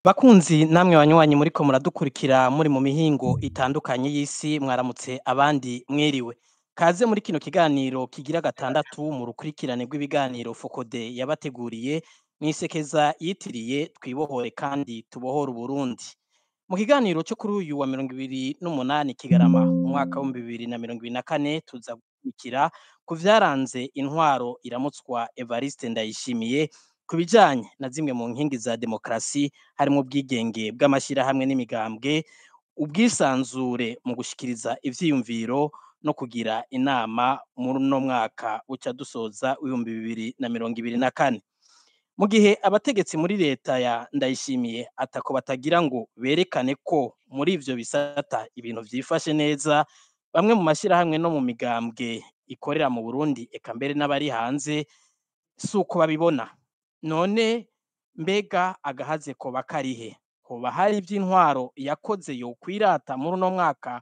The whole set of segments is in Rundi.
Bakunzi namwe banywanyi muriko muradukurikira muri mu mihingo itandukanye y'isi mwaramutse abandi mwiriwe. Kaze muri kino kiganiro kigira gatandatu mu rukurikirane rw'ibiganiro Focode yabateguriye mwisekeza yitiriye twibohore kandi tubohore Uburundi. Mu kiganiro cyo kuri uyu wa 28 Kigarama umwaka wa 2024 tuza gukurikira ku vyaranze intwaro iramutswa Evariste Ndayishimiye kubijanye na zimwe mu nkingi za demokrasi harimo ubwigenge bw'amashirahamwe n'imigambwe, ubwisanzure mu gushikiriza ivyiyumviro no kugira inama muri uno mwaka uca dusoza w'ibihumbi 2024. Mu gihe abategetsi muri leta ya Ndayishimiye atako batagira ngo berekane ko muri ivyo bisata ibintu vyifashe neza, bamwe mu mashirahamwe no mu migambwe ikorera mu Burundi eka mbere n'abari hanze suko babibona. None mbega agahaze koba karihe? Hoba hari ivy'intwaro yakoze yokwirata muri uno mwaka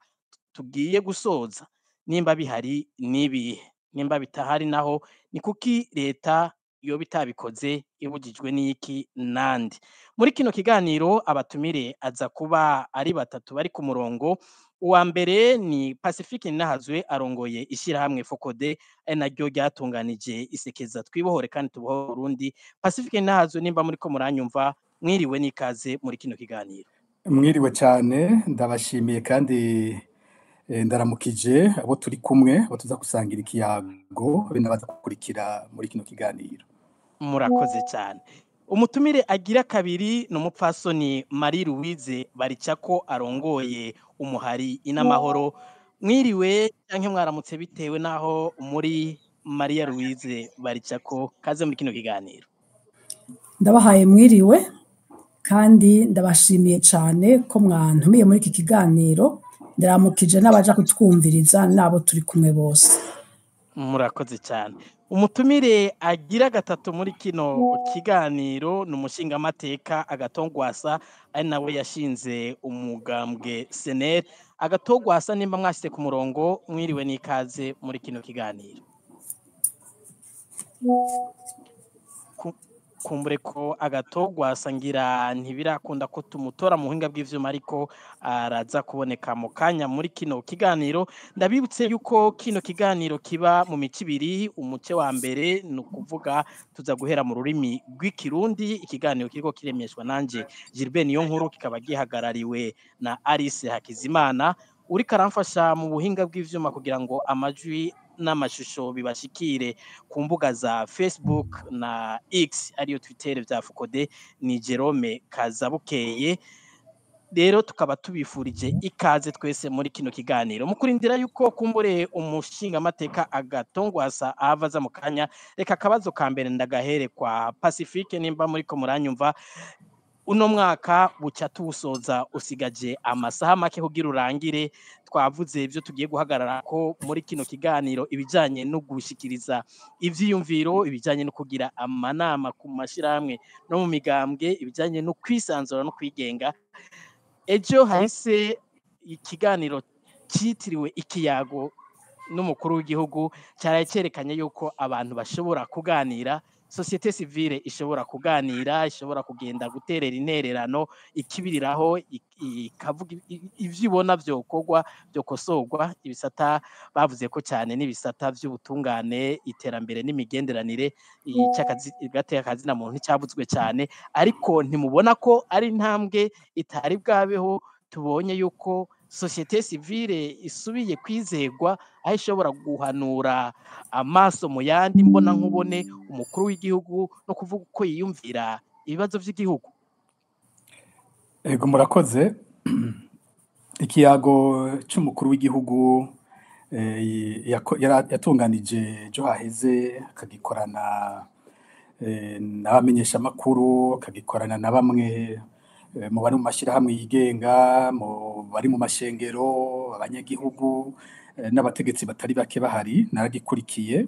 tugiye gusoza? Nimba bihari nibihe? Nimba bitahari naho ni kuki leta yoba itabikoze ibujijwe n'iki nande? Muri kino kiganiro abatumire aza kuba ari batatu bari ku murongo. Uwa mbere ni Pacifique Ninahazwe arongoye ishirahamwe Focode ari naryo ryatunganije isekeza twibohore kandi tubohore Burundi. Pacifique Ninahazwe nimba muriko muranyumva mwiriwe n'ikaze muri kino kiganiro. Mwiriwe cyane ndabashimiye kandi ndaramukije abo turi kumwe abo tuza gusangira ikiyago be nabaza gukurikira muri kino kiganiro. Murakoze cyane. Umutumire agira kabiri ni umupfasoni Marie Louise Baricako arongoye umuhari inamahoro. Mwiriwe canke mwaramutse bitewe naho muri Maria Louise Baricako, kaze muri kino kiganiro. Ndabahaye mwiriwe kandi ndabashimiye cyane ko mwantumiye muri iki kiganiro. Ndaramukije n'abaja kutwumviriza nabo turi kumwe bose. Murakoze cyane. Umutumire agira gatatu muri kino kiganiro ni umushingamateka Agatongwasa ari nawe yashinze umugambwe SNL. Agatongwasa nimba mwashyize ku murongo mwiriwe n'ikaze muri kino kiganiro. Kumbure ko Agatongwasa ngira ntibirakunda ko tumutora mu buhinga bw'ivyuma ariko araza kuboneka mu kanya muri kino kiganiro. Ndabibutse yuko kino kiganiro kiba mu mico ibiri. Umuce wa mbere ni ukuvuga tuza guhera mu rurimi rw'ikirundi, ikiganiro kiriko kiremeshwa nanje Gilbert Niyonkuru, kikaba gihagarariwe na Alice Hakizimana uriko aramfasha mu buhinga bw'ivyuma kugira ngo amajwi n'amashusho bibashikire ku mbuga za Facebook na X ariyo Twitter vya Focode ni Jerome Kazabukeye. Rero tukaba tubifurije ikaze twese muri kino kiganiro. Mukurindira yuko kumbure umushinga mateka Agatongwasa avaza mu kanya, reka akabazo ka mbere ndagahere kwa Pacifique nimba muri ko muranyumva. Uno mwaka buca tuwusoza usigaje amasaha make kugira urangire. Twavuze ivyo tugiye guhagarara ko muri kino kiganiro ibijanye no gushikiriza ivyiyumviro, ibijanye no kugira amanama ku mashirahamwe no mu migambwe, ibijanye no kwisanzura no kwigenga. Ejo hahise ikiganiro citiriwe ikiyago n'umukuru w'igihugu cyaraye cerekanye yuko abantu bashobora kuganira, societe civile ishobora kuganira, ishobora kugenda guterera intererano, ikibiriraho ikavuga ivyibona vyokorwa vyokosorwa. Ibisata bavuze ko cyane n'ibisata vy'ubutungane, iterambere n'imigenderanire, gateka na muntu cyavuzwe cyane, ariko ntimubona ko ari intambwe itari bwabeho. Tubonye yuko societe civile isubiye kwizegwa aho ishobora guhanura amaso mu yandi mbona nkubone umukuru w'igihugu no kuvuga uko yiyumvira ibibazo vy'igihugu. Ego murakoze. Ikiyago c'umukuru w'igihugu yatunganije ejo haheze, akagikorana n'abamenyesha makuru, akagikorana na bamwe mu bari mu mashirahamwe yigenga, mu bari mu mashengero, abanyagihugu n'abategetsi batari bake bahari. Naragikurikiye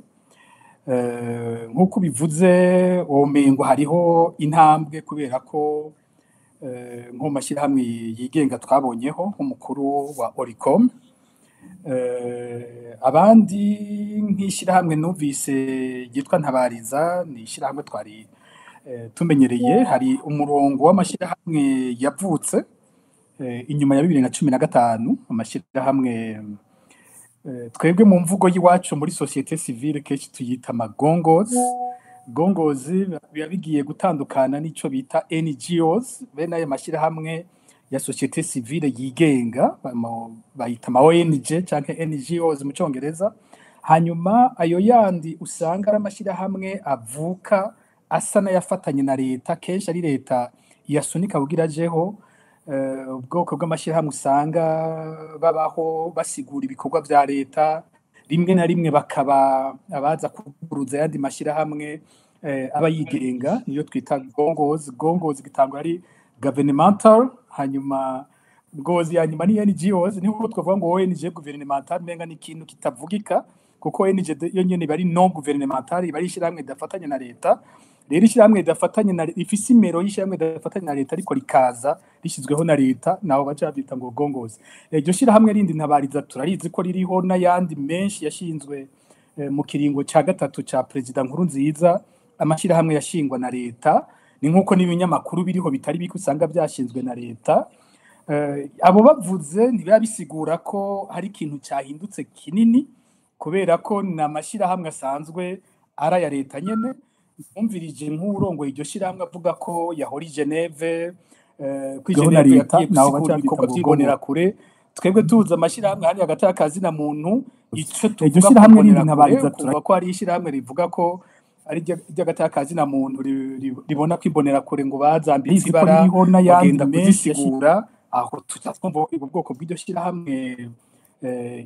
nk'uko bivuze womengo hariho intambwe kubera ko nko mu mashirahamwe yigenga twabonyeho nk'umukuru wa Oricom, abandi nk'ishirahamwe numvise ryitwa Ntabariza, ni ishirahamwe twari tumenyereye hari umurongo w'amashyirahamwe yavutse inyuma ya 2015 amashyirahamwe twebwe mu mvugo y'iwacu muri societe civile kenshi tuyita amagongozi biba bigiye gutandukana n'ico bita NGOs bene ayo mashyirahamwe ya societe civile yigenga bayita ama ONG canke NGOs mu Congereza. Hanyuma ayo yandi usanga ari amashyirahamwe avuka asa n'ayafatanye na leta, kenshi ari leta yasunika kugira ajeho. Ubwoko bw'amashyirahamwe usanga babaho basigura ibikorwa vya leta, rimwe na rimwe bakaba abaza kuguruza ayandi mashyirahamwe aba yigenga, niyo twita gongozi gitangwa ari governmental. Hanyuma ngozi hanyuma ni NGOs, niho twavuga ngo ONG governmental menga ni ikintu kitavugika, kuko ONG yo nyene bari non governmental, bari ishyirahamwe dafatanye na leta. Rero ishyirahamwe dafatanye na ifise imero y'ishyirahamwe dafatanye na leta ariko rikaza rishyizweho na leta, naho baca bavyita ngo gongozi. Iryo shyirahamwe rindi ntabariza turarizi ko ririho n'ayandi menshi yashinzwe mu kiringo ca gatatu ca Perezida Nkurunziza. Amashyirahamwe yashingwa na leta, ni nkuko n'ibinyamakuru biriho bitari bike usanga byashinzwe na leta. Abo bavuze ntibiba bisigura ko hari ikintu cyahindutse kinini, kubera ko n'amashyirahamwe asanzwe ari aya leta nyene. Umvirije nk'urongoye iryo shyirahamwe avuga ko yahora i Geneve, ko Geneve yagiye gusigura ibikorwa by'ibonera kure. Twebwe tuzi amashyirahamwe hari hagati y'akazi na muntu, ico tuvuga shyirahamwe rindi ntabariza tuvuga ko hari ishyirahamwe rivuga ko ari ry'agati y'akazi na muntu ribona ko ibonera kure ngo bazambitse ibara bagenda kuzisigura. Aho twumva ubwoko bw'iryo shyirahamwe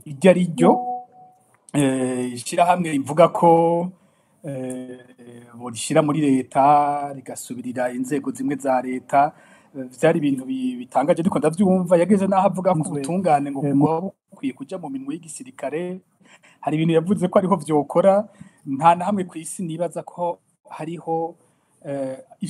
iryo ari ryo ishyirahamwe rivuga ko borishira muri leta rigasubirira inzego zimwe za leta. Vyari ibintu bitangaje ariko ndavyumva. Yageze naho avuga ko ubutungane ngo bukwiye kuja mu minwe y'igisirikare. Hari ibintu yavuze ko ariho vyokora. Nta na hamwe kw'isi nibaza ko hariho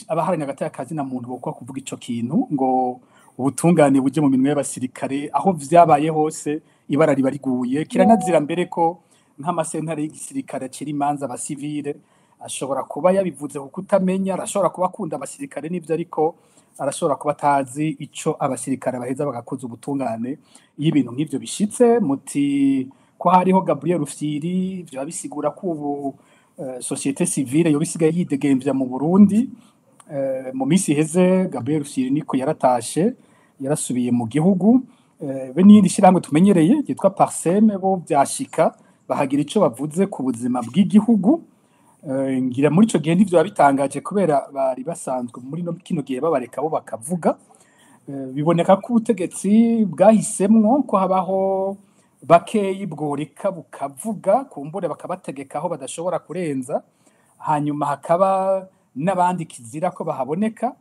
abaharanira hagati y'akazi na muntu bokwa kuvuga ico kintu ngo ubutungane buje mu minwe y'abasirikare. Aho vyabaye hose ibara riba riguye. Kiranazira mbere ko nk'amasentare y'igisirikare akiri imanza abasivile, ashobora kuba yabivuze kuko utamenya, arashobora kuba akunda abasirikare n'ivyo, ariko arashobora kuba atazi ico abasirikare baheza bagakoza ubutungane. Iyo ibintu nk'ivyo bishitse, muti ko hariho Gabriel Rufyiri, vyo bisigura ko ubu societe civile yo bisigaye yidegemvya mu Burundi. Mu misi iheze Gabriel Rufyiri niko yaratashe, yarasubiye mu gihugu. Be n'iyindi shyirahamwe tumenyereye yitwa Parseme, bo vyashika bahagira ico bavuze ku buzima bw'igihugu. Ngira muri ico gihe ndivyo bitangaje, kubera bari basanzwe muri no kino gihe babareka bo bakavuga. Biboneka ko ubutegetsi bwahisemwo ko habaho bakeyi bworeka bukavuga, kumbure bakabategeka aho badashobora kurenza, hanyuma hakaba n'abandi kizira ko bahaboneka.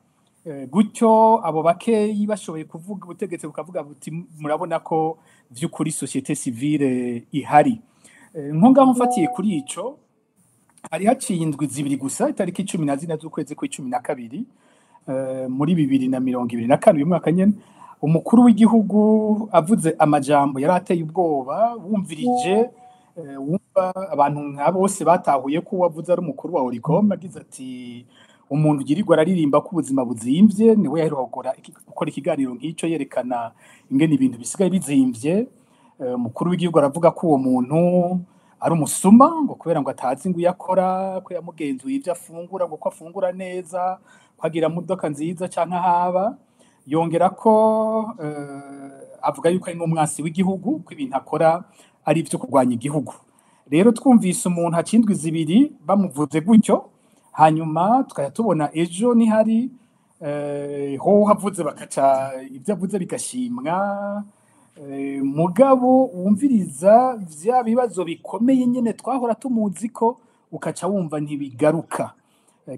Gutyo abo bakeyi bashoboye kuvuga, ubutegetsi bukavuga buti murabona ko vy'ukuri societe civile ihari. Nko ngaho mfatiye kuri ico, hari haciye indwi zibiri gusa, itariki 14 z'ukwezi kwa12 muri 2024 uyu mwaka nyene, umukuru w'igihugu avuze amajambo yarateye ubwoba. Wumvirije wumva abantu nka bose batahuye ko wavuze ari umukuru wa Oricom, agize ati umuntu girirwa araririmba ko ubuzima buzimvye, niwe yaheruka gukora ikiganiro nk'ico yerekana ingene ibintu bisigaye bizimvye. Umukuru w'igihugu aravuga ko uwo muntu ari umusuma, ngo kubera ngo atazi ngo yakora, ko yamugenzuye ivyo afungura, ngo ko afungura neza, ko agira imodoka nziza canke haba. Yongera ko avuga yuko ari n'umwasi w'igihugu, ko ibintu akora ari ivyo kurwanya igihugu. Rero twumvise umuntu hacindwi zibiri bamuvuze gutyo, hanyuma tukaya tubona ejo ni hari ho havuze bakaca ivyo avuze bigashimwa. Mugabo wumviriza vya bibazo bikomeye nyene twahora tumuzi ko ukaca wumva ntibigaruka.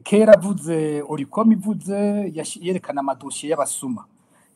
Kera avuze Oricom ivuze yerekana amadosiye y'abasuma,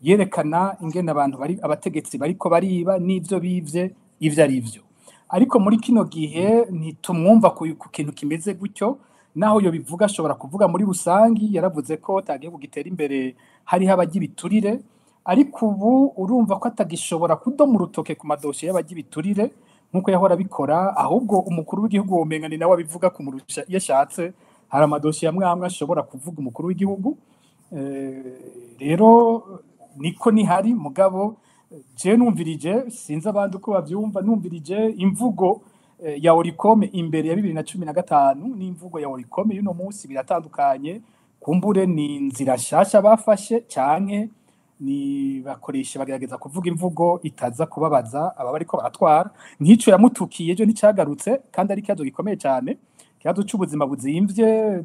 yerekana ingene abantu bari abategetsi bariko bariba n'ivyo bivye ivyo ari vyo. Ariko muri kino gihe ntitumwumva ku kintu kimeze gutyo, naho yo bivuga ashobora kuvuga muri rusangi. Yaravuze ko tagiye kugitera imbere hariho abagibiturire, ariko ubu urumva ko atagishobora kudoma urutoke ku madosiye y'abagibiturire nkuko yahora bikora. Ahubwo umukuru w'igihugu womenga ni nawe abivuga kumurusha iyo ashatse, hari amadosiye amwe amwe ashobora kuvuga umukuru w'igihugu. Rero niko nihari mugabo je numvirije sinzi abandi uko bavyumva, numvirije imvugo ya Oricome imbere ya 2015 n'imvugo ya Oricome y'uno munsi biratandukanye. Kumbure ni inzira shasha bafashe canke ni bakoresha bagerageza kuvuga imvugo itaza kubabaza aba bariko baratwara. Nk'ico yamutukiye ejo nticagarutse kandi ari ikibazo gikomeye cyane, ikibazo c'ubuzima buzimvye.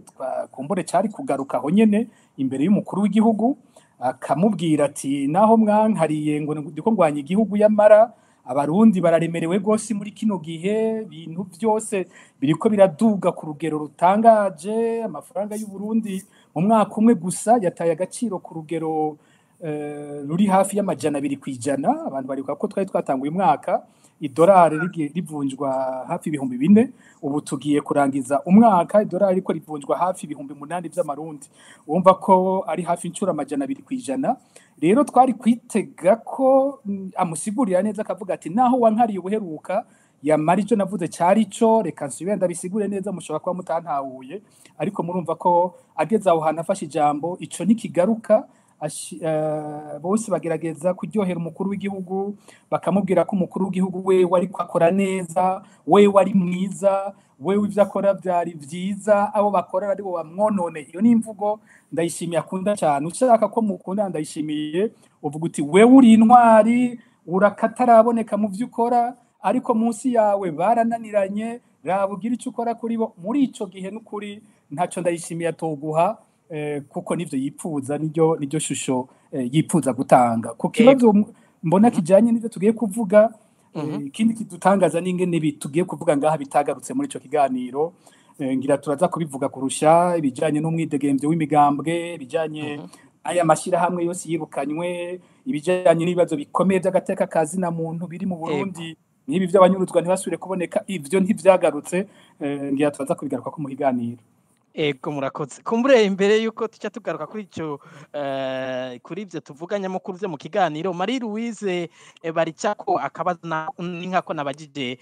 Kumbure cari kugaruka aho nyene imbere y'umukuru w'igihugu akamubwira ati naho mwankariye ngo ndiko ngwanya igihugu yamara abarundi bararemerewe gose muri kino gihe, ibintu byose biriko biraduga ku rugero rutangaje. Amafaranga y'u Burundi mu mwaka umwe gusa yataye agaciro ku rugero ruri hafi y'amajana 2 kwijana. Abantu bariko ko twari twatanguye umwaka idolari rivunjwa hafi 4,000, ubu tugiye kurangiza umwaka idolari riko rivunjwa hafi 8,000 vy'amarundi. Wumva ko ari hafi incura amajana 2 kwijana. Rero twari kwitega ko amusigurira neza akavuga ati naho wankariye ubuheruka yamara ico navuze cyari cyo, reka nsubire ndabisigure neza, mushobora kuba mutantahuye. Ariko murumva ko ageze aho hantu afashe ijambo ico nikigaruka. Bose bagerageza kuryohera umukuru w'igihugu, bakamubwira ko umukuru w'igihugu we wari akora neza, we wari mwiza, we ivyo akora byari vyiza, abo bakorera ari bo bamwonone. Iyo ni imvugo ndayishimiye akunda cyane. Ushaka ko mukunda ndayishimiye uvuga uti we uri intwari, urakataraboneka mu vyo ukora, ariko munsi yawe barananiranye, rabugira icyo ukora kuri bo. Muri ico gihe n'ukuri ntaco ndayishimiye atoguha, kuko nivyo yipfuza, niryo shusho yipfuza gutanga. Ku kibazo mbona kijanye n'ivyo tugiye kuvuga, ikindi kidutangaza n'ingene tugiye kuvuga ngaha bitagarutse muri ico kiganiro. Ngira turaza kubivuga kurusha ibijanye n'umwidegemvyo w'imigambwe, ibijanye aya mashirahamwe yose yirukanywe, ibijanye n'ibibazo bikomeye by'agateka kazi na muntu biri mu Burundi, n'ibi by'abanyuruzwa ntibasubire kuboneka. Ivyo ntivyagarutse, ngira turaza kubigaruka ko mu kiganiro. Ego murakoze. Kumbure imbere yuko tuca tugaruka kuri ico kuri ivyo tuvuganya mukuru vyo mu kiganiro, Marie Louise Baricako akabaza n'inkako nabajije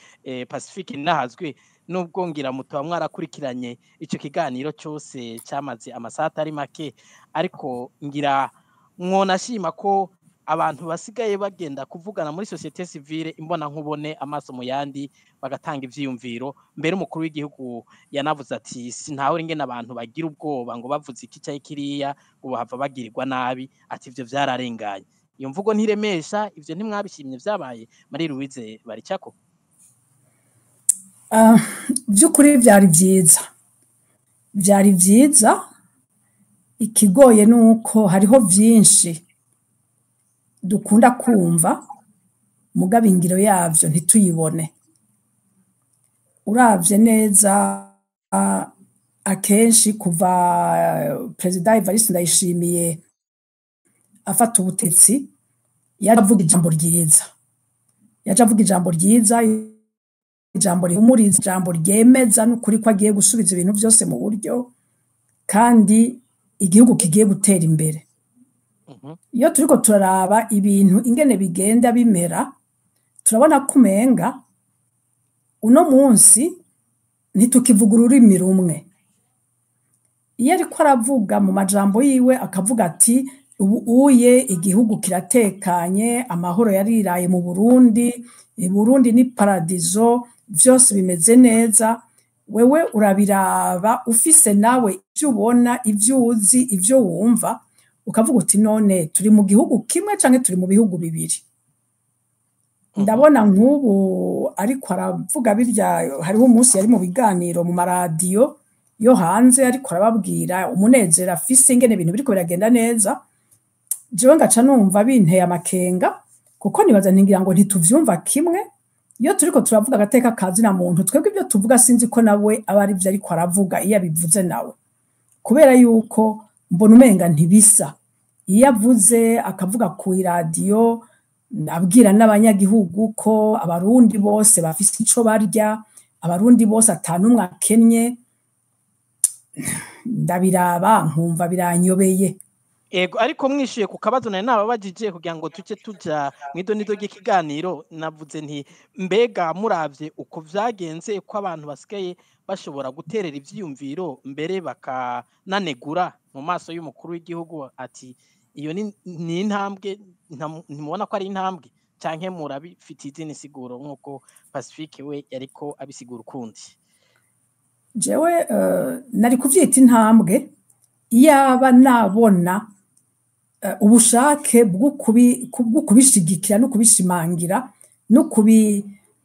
Pacifique Nahazwe, nubwo ngira muto mwarakurikiranye ico kiganiro cyose cyamaze amasaha atari make, ariko ngira mwonashima ko abantu basigaye bagenda kuvugana muri societe civile imbona nkubone amaso mu yandi bagatanga ivyiyumviro. Mbere umukuru w'igihugu yanavuze ati sintaho ingene abantu bagira ubwoba ngo bavuze iki cyayi kiriya ngo bahava bagirirwa nabi, ati ivyo vyararenganye. Iyo mvugo ntiremesha, ivyo ntimwabishimye vyabaye Marie Louise Baricako? By'ukuri byari vyiza. Ikigoye nuko hariho vyinshi dukunda kumva mugabo ingiro yavyo ntituyibone. Uravye neza akenshi kuva Perezida Evariste Ndayishimiye afata ubutetsi yavuga ijambo ryiza, ijambo rihumuriza, ijambo ryemeza n'ukuri ko agiye gusubiza ibintu byose mu buryo kandi igihugu kigiye gutera imbere. Iyo turiko turaraba ibintu ingene bigenda bimera, turabona ko umenga uno munsi ntitukivuga ururimi rumwe. Iyo ariko aravuga mu majambo yiwe akavuga ati ubuye igihugu kiratekanye, amahoro yariraye mu Burundi, Burundi ni paradizo, vyose bimeze neza, wewe urabiraba ufise nawe ivyo ubona, ivyo uzi, ivyo wumva, ukavuga uti none turi mu gihugu kimwe canke turi mu bihugu bibiri. Ndabona nk'ubu ariko aravuga birya, hariho umunsi yari mu biganiro mu maradiyo yo hanze ariko arababwira umunezero afise ingene ibintu biriko biragenda neza. Jewe ngaca numva binteye amakenga, kuko nibaza ntingira ngo ntituvyumva kimwe. Iyo turiko turavuga agateka kazi na muntu, twebwe ibyo tuvuga sinzi ko nawe aba ari byo ariko aravuga iyo abivuze nawe, kubera yuko mbona umenga ntibisa. Iyo avuze akavuga ku iradiyo abwira n'abanyagihugu ko abarundi bose bafise ico barya, abarundi bose atanumwe akenye, ndabiraba nkumva biranyobeye. ego ariko mwishuye ku kabazo nari nababajije kugira ngo tuce tuja mw'idonido ry'ikiganiro navuze nti mbega muravye uko vyagenze ko abantu basigaye bashobora guterera ivyiyumviro mbere bakananegura mu maso y'umukuru w'igihugu ati iyo ni intambwe ntimubona ko ari intambwe canke murabifitiye izindi siguro nk'uko Pacifique we yariko abisigura ukundi jewe nari kuvyita intambwe iyaba nabona ubushake bwo kubishigikira no kubishimangira no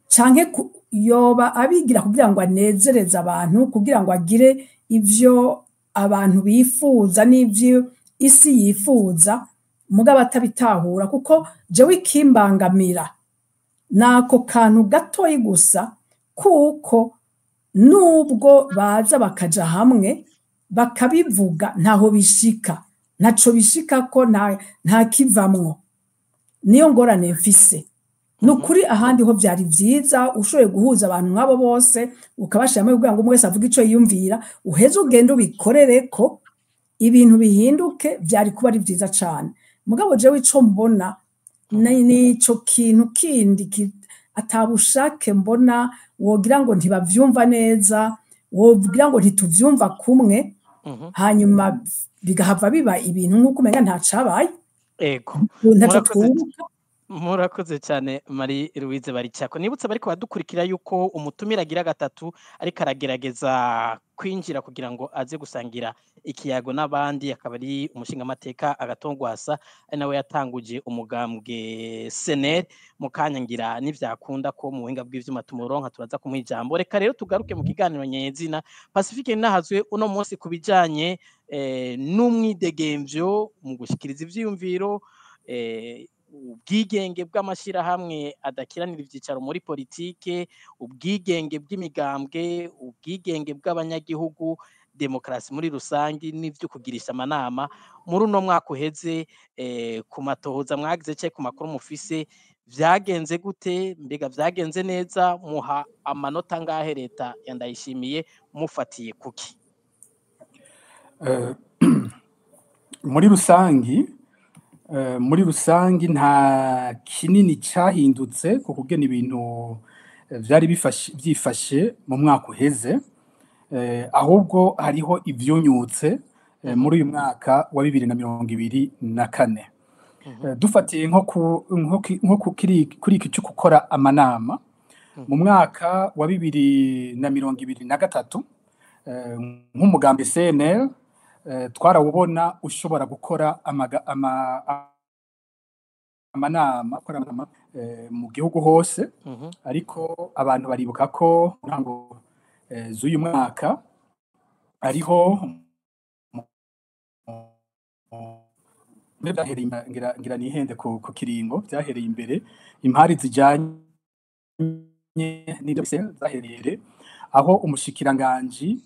canke yoba abigira kugira ngo anezereze abantu kugira ngo agire ivyo abantu bifuza n'ivyo isi yifuza mugabo atabitahura kuko jewe ikimbangamira nako kantu gatoyi gusa kuko nubwo baza bakaja hamwe bakabivuga ntaho bishika ntaco bishika ko nta kivamwo niyo ngorane mfise nukuri ahandi ho vyari vyiza ushoboye guhuza abantu nk'abo bose ukabashiramo kugira ngo umwe wese avuge ico yiyumvira uheze ugende ubikorereko ibintu bihinduke vyari kuba ari vyiza cane mugabo jewe ico mbona nico kintu kindi atabushake mbona wogira ngo ntibavyumva neza wogira ngo ntituvyumva kumwe hanyuma bigahava biba ibintu nk'uko umenga ntacabaye ego murakoze cyane Marie Louise Baricako nibutse bariko badukurikira yuko umutumira agira gatatu ariko aragerageza kwinjira kugira ngo aze gusangira ikiyago n'abandi akaba ari umushinga amateka agatongwasa ari nawe yatanguje umugambwe SNL mu kanya ngira n'ivyakunda ko mu buhinga bw'ivyuma tumuronka turaza kumuha ijambo reka rero tugaruke mu kiganiro nyezina Pacifique nahazwe uno munsi kubijanye n'umwidegemvyo mu gushikiriza ivyiyumviro ubwigenge bw'amashirahamwe adakiranira ivyicaro muri politike ubwigenge bw'imigambwe ubwigenge bw'abanyagihugu demokrasi muri rusangi n'ivyo kugirisha amanama muri uno mwaka uheze ku matohoza mwagize cye ku makuru mufise vyagenze gute mbega vyagenze neza muha amanota ngahe leta yandayishimiye mufatiye kuki muri rusangi nta kinini cyahindutse ku kugena ibintu vyari byifashe mu mwaka uheze ahubwo hariho ivyunyutse muri uyu mwaka wa 2024 dufatiye nko kuri iki cyo gukora amanama mu mwaka wa 2023 nk'umugambi CNL twarawubona ushobora gukora amanama mu gihugu hose ariko abantu baribuka ko ntango z'uyu mwaka ariho ngira nihende ku kiringo byahereye imbere impari zijanye n'ibyo zahereye aho umushikiranganje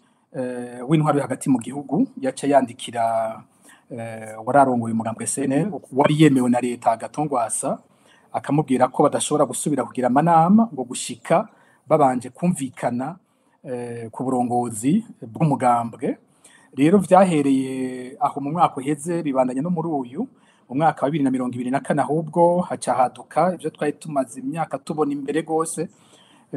w'intwaro hagati mu gihugu yaca yandikira wararongoye umugambwe SNL wari yemewe na leta Gatongwasa akamubwira ko badashobora gusubira kugira amanama ngo gushika babanje kumvikana ku burongozi bw'umugambwe rero vyahereye aho mu mwaka uheze bibandanye no muri uyu mu mwaka wa 2024 ahubwo haca haduka ivyo twari tumaze imyaka tubona imbere gose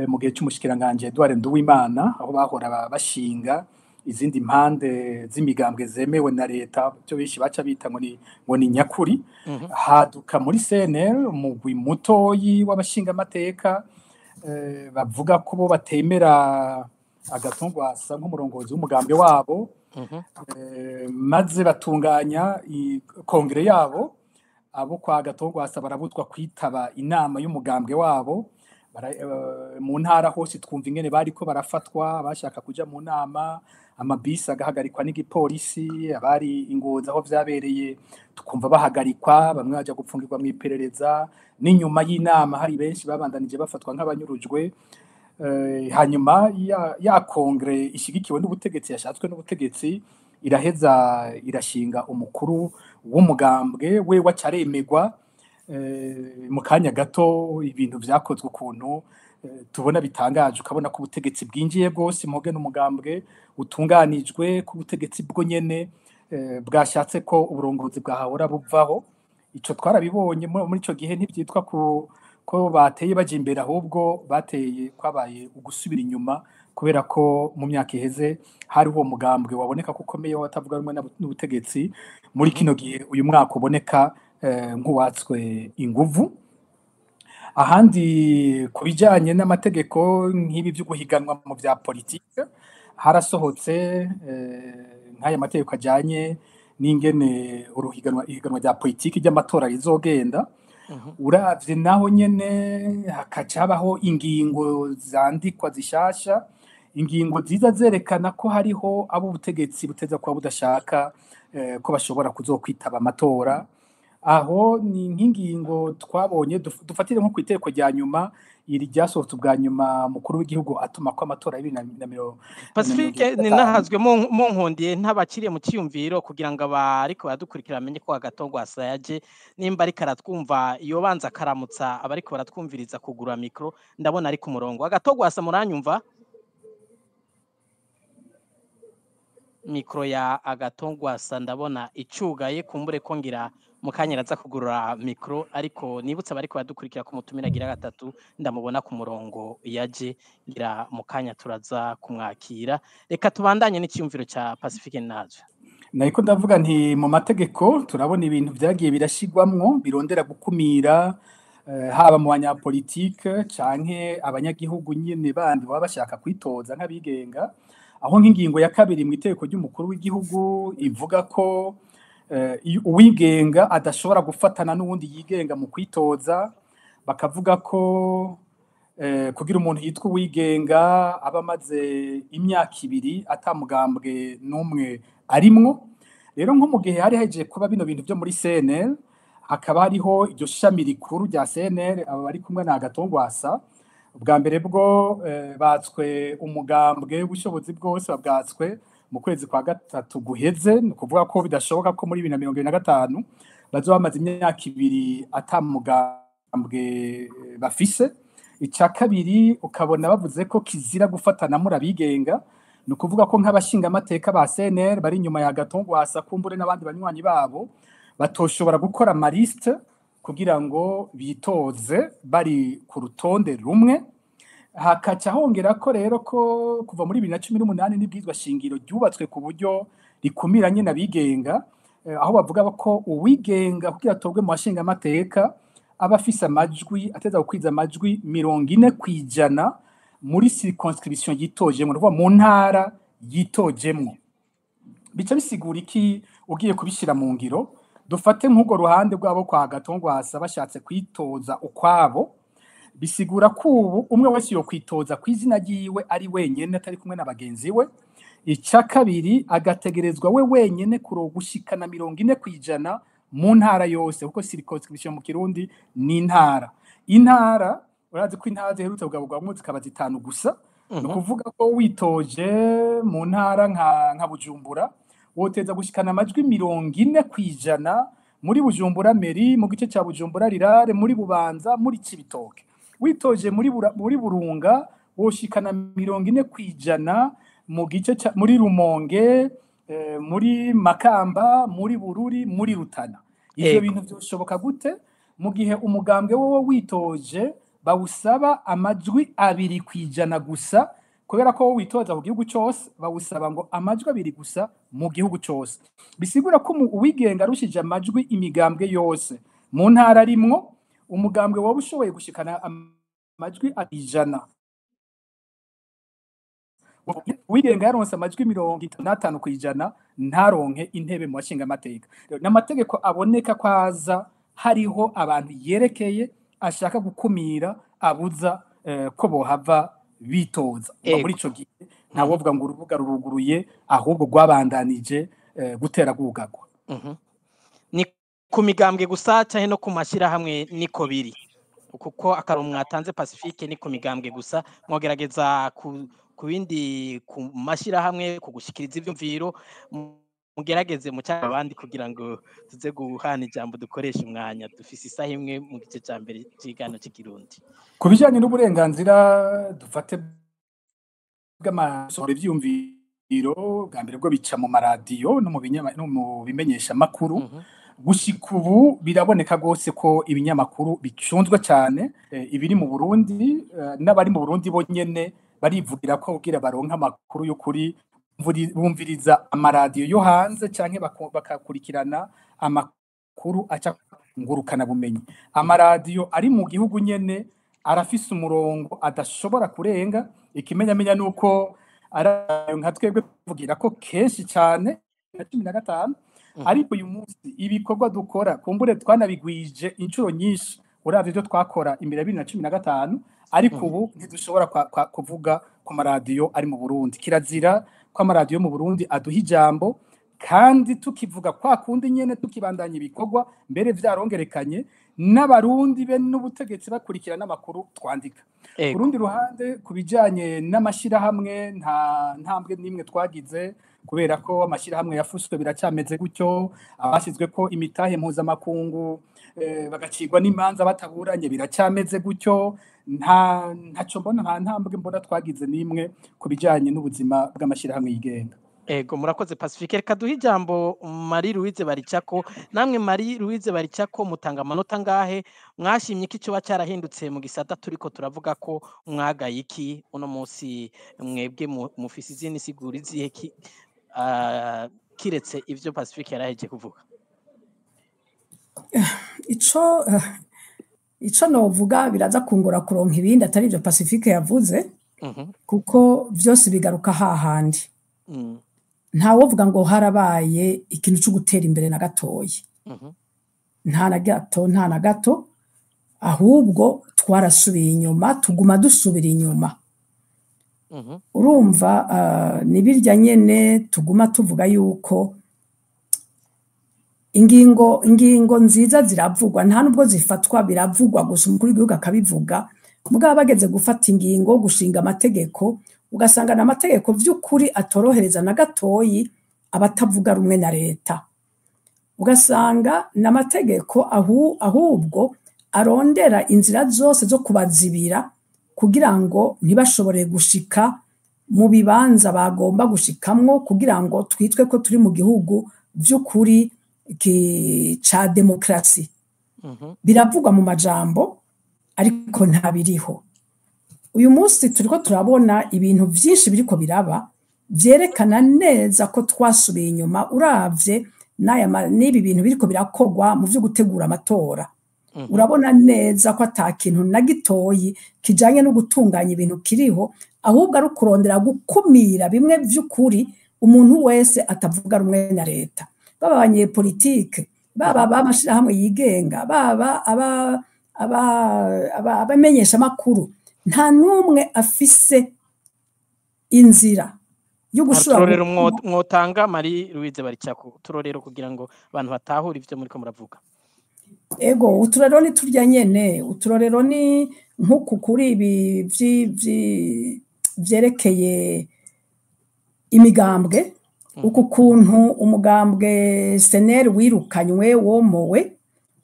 mu gihe cy'umushikiranganje Edouard Nduwimana aho bahora bashinga izindi mpande z'imigambwe zemewe na leta byo bishi baca bita ngo ni nyakuri haduka muri CNL umugwi mutoyi w'abashinga amateka bavuga ko bo batemera Agatongwasa nk'umurongozi w'umugambwe wabo maze batunganya kongere yabo abo kwa Agatongwasa barabutwa kwitaba inama y'umugambwe wabo mu ntara hose twumva ingene bariko barafatwa bashaka kuja mu nama amabisi agahagarikwa n'igipolisi abari ingozi aho vyabereye tukumva bahagarikwa bamwe baja gupfungirwa mu iperereza n'inyuma y'inama hari benshi babandanije bafatwa nk'abanyurujwe hanyuma ya kongre ishigikiwe n'ubutegetsi yashatswe n'ubutegetsi iraheza irashinga umukuru w'umugambwe we wacaremegwa mu kanya gato ibintu vyakozwe ukuntu tubona bitangaje ukabona ko ubutegetsi bwinjiye bwose muge n'umugambwe utunganijwe ku butegetsi bwo nyene bwashatse ko uburongozi bwahahora buvaho. Ico twarabibonye muri ico gihe ntivyitwa ko bateye baje imbere, ahubwo bateye kwabaye ugusubira inyuma, kubera ko mu myaka iheze hariho umugambwe waboneka ko ukomeye watavuga rumwe n'ubutegetsi. Muri kino gihe uyu mwaka uboneka nk'uwatswe inguvu. Ahandi ku bijanye n'amategeko nk'ibi vyo guhiganwa mu vya politike, harasohotse nk'aya mategeko ajanye n'ingene ihiganwa rya politiki ry'amatora rizogenda. Uravye naho nyene hakaca habaho ingingo zandikwa zishasha, ingingo ziza zerekana ko hariho abo ubutegetsi buteza kuba budashaka ko bashobora kuzokwitaba amatora. Aho ni nk'ingingo twabonye, dufatire nko kw'iteko rya nyuma, iri ryasohotse ubwa nyuma mukuru w'igihugu atuma ko amatora y'ibiri Pacifique ni nahazwe mu nkundiye ntabakiriye mu cyumviro kugira ngo abariko baradukurikira bamenye ko Agatogwasa yaje, nimba ariko aratwumva yobanza akaramutsa abariko baratwumviriza kugura mikro. Ndabona ari ku murongo. Agatogwasa muranyumva? Mikro ya Agatogwasa ndabona icugaye, kumbure ko ngira mukanya raza kugurura mikro, ariko nibutse abariko badukurikira ku mutumira gira gatatu ndamubona ku murongo yaje, ngira mukanya turaza kumwakira. Reka tubandanye n'icyumviro ca Pacifique naje. Nariko ndavuga nti mu mategeko turabona ibintu vyagiye birashigwamwo birondera gukumira haba mu banyapolitike canke abanyagihugu nyene bandi baba bashaka kwitoza nk'abigenga. Aho nk'ingingo ya 2 mu itegeko ry'umukuru w'igihugu ivuga ko uwigenga adashobora gufatana n'uwundi yigenga mu kwitoza. Bakavuga ko kugira umuntu yitwa uwigenga aba amaze imyaka 2 atamugambwe n'umwe arimwo. Rero nko mu gihe hari haje kuba bino bintu byo muri CNL, hakaba hariho iryo shami rikuru rya CNL, aba bari kumwe na Agatogwasa. Ubwa mbere bwo batswe umugambwe w'ubushobozi bwose, babwatswe mu kwezi kwa gatatu guheze. Ni kuvuga ko bidashoboka ko muri 2025 bazoba bamaze imyaka 2 atamugambwe bafise. Ica kabiri ukabona bavuze ko kizira gufatana muri abigenga. Ni ukuvuga ko nk'abashinga amateka ba CNL bari inyuma ya Agatogwasa, kumbure n'abandi banywanyi babo batoshobora gukora amaliste kugira ngo bitoze bari ku rutonde rumwe. Hakaca hongera ko rero ko kuva muri 2018 n'ibwizwa shingiro ryubatswe ku buryo rikumiranye n'abigenga, aho bavuga ko uwigenga kugira tobwe mu bashinga amateka aba afise amajwi ateza gukwiza amajwi 40% muri circonscription yitojemwe, ruva mu ntara yitojemwe. Bica bisigura iki ugiye kubishira mu ngiro? Dufate nk'ugo ruhande rwabo kwa Agatogwasa bashatse kwitoza ukwabo, bisigura ko ubu umwe wese yo kwitoza kw'izina ryiwe ari wenyene atari kumwe na bagenzi we. Ica kabiri agategerezwa we wenyene kurogushikana 40% mu ntara yose, kuko circonscription mu Kirundi ni intara. Intara urazi ko intara ziherutse kugabugwamwo zikaba 5 gusa. No kuvuga ko witoje mu ntara nka Bujumbura woteza gushikana amajwi 40% muri Bujumbura meri, mu gice ca Bujumbura rirare, muri Bubanza, muri Cibitoke. Witoje muri Burunga woshikana 40% mu gice muri Rumonge, muri Makamba, muri Bururi, muri Rutana. Ivyo bintu byoshoboka gute mu gihe umugambwe wowe witoje bawusaba amajwi 2% gusa? Kubera ko witoza ku gihugu cyose bawusaba ngo amajwi 2 gusa mu gihugu cyose. Bisigura ko uwigenga rushije amajwi imigambwe yose mu ntara arimwo, umugambwe wowe ushoboye gushikana amajwi 100. Uwigenga yaronse amajwi 55% ntaronke intebe mu bashinga amateka. N'amategeko aboneka ko aza hariho abantu yerekeye ashaka gukumira, abuza ko bohava bitoza. Muri ico gihe ntawovuga ngo urubuga ruruguruye, ahubwo rwabandanije gutera gugagwa. Ni ku migambwe gusa cyane no ku mashira hamwe niko biri, kuko akarumu mwatanze Pacifique ni ku migambwe gusa. Mwogerageza ku bindi ku mashira hamwe kugushikiriza ivyumviro, mugerageze mu cyaba abandi kugira ngo tuze guhana ijambo dukoresha umwanya. Dufise isaha imwe mu gice ca mbere cigano cy'Ikirundi. Ku bijanye n'uburenganzira dufate bw'amasore byumviro bwa mbere bwo bica mu maradiyo no mu bimenyesha makuru gushika ubu biraboneka rwose ko ibinyamakuru bicunzwe cyane ibiri mu Burundi n'abari mu Burundi bonyene barivugira ko kugira baronka amakuru y'ukuri bumviriza amaradiyo yo hanze canke bakakurikirana amakuru aca ngurukana bumenyi. Amaradiyo ari mu gihugu nyene arafise umurongo adashobora kurenga, ikimenyamenya nuko arayo nka twebwe tuvugira ko kenshi cyane na 15 ariko uyu munsi ibikorwa dukora kumbure twanabigwije inshuro nyinshi uravye byo twakora imbere ya 2015 ariko ubu ntidushobora kuvuga ku maradiyo ari mu Burundi. Kirazira ko amaradiyo mu Burundi aduha ijambo kandi tukivuga kwa kundi nyene tukibandanya ibikorwa mbere vyarongerekanye n'abarundi be n'ubutegetsi bakurikira n'amakuru twandika. Kurundi ruhande kubijanye n'amashirahamwe nta ntambwe nimwe twagize kubera ko amashirahamwe yafuswe biracameze gutyo, abashizwe ko imitahe mpuzamakungu bagacirwa n'imanza bataburanye biracameze gutyo, ntaco mbona nta ntambwe mbona twagize nimwe kubijanye n'ubuzima bw'amashirahamwe yigenga. Ego murakoze Pacifique, reka duhe ijambo Marie Louise Baricako. Namwe Marie Louise Baricako mutanga amanota ngahe, mwashimye iki coba carahindutse mu gisata turiko turavuga ko mwagaye iki uno munsi, mwebwe mufise izindi siguri zihe kiretse ivyo Pacifique yaraheje kuvuga? Ico novuga biraza kungura kuronka ibindi atari ivyo Pacifique yavuze, kuko vyose bigaruka hahandi. Ntawovuga ngo harabaye ikintu cyo gutera imbere na gatoyi, nta na gato, ahubwo twarasubiye inyuma, tuguma dusubira inyuma. Urumva nibirya nyene tuguma tuvuga yuko ingingo nziza ziravugwa, nta nubwo zifatwa, biravugwa gusa umukuru w'igihugu akabivuga, mugabo bageze gufata ingingo gushinga amategeko ugasanga n'amategeko vy'ukuri atorohereza na gatoyi abatavuga rumwe na leta, ugasanga n'amategeko ahubwo arondera inzira zose zo kubazibira kugira ngo ntibashobore gushika mu bibanza bagomba gushikamwo, kugira ngo twitwe ko turi mu gihugu vy'ukuri ca demokrasi. Biravugwa mu majambo ariko ntabiriho. Uyu munsi turiko turabona ibintu vyinshi biriko biraba vyerekana neza ko twasubiye inyuma, uravye n'ibi bintu biriko birakogwa mu vyo gutegura amatora. Urabona neza ko ata kintu na gitoyi kijanye no gutunganya ibintu kiriho, ahubwo ari kurondera gukumira bimwe vy'ukuri umuntu wese atavuga rumwe na leta, baba abanyepolitike, baba amashirahamwe yigenga, baba abamenyesha makuru, nta numwe afise inzira yo gushura. Turorero mwotanga Marie Louise Baricako, turorero kugira ngo abantu batahura ivyo muriko muravuga. Ego uturorero ni turya nyene, uturorero ni nkuku kuri ibi vyerekeye imigambwe, uku kuntu umugambwe SNL wirukanywe womowe,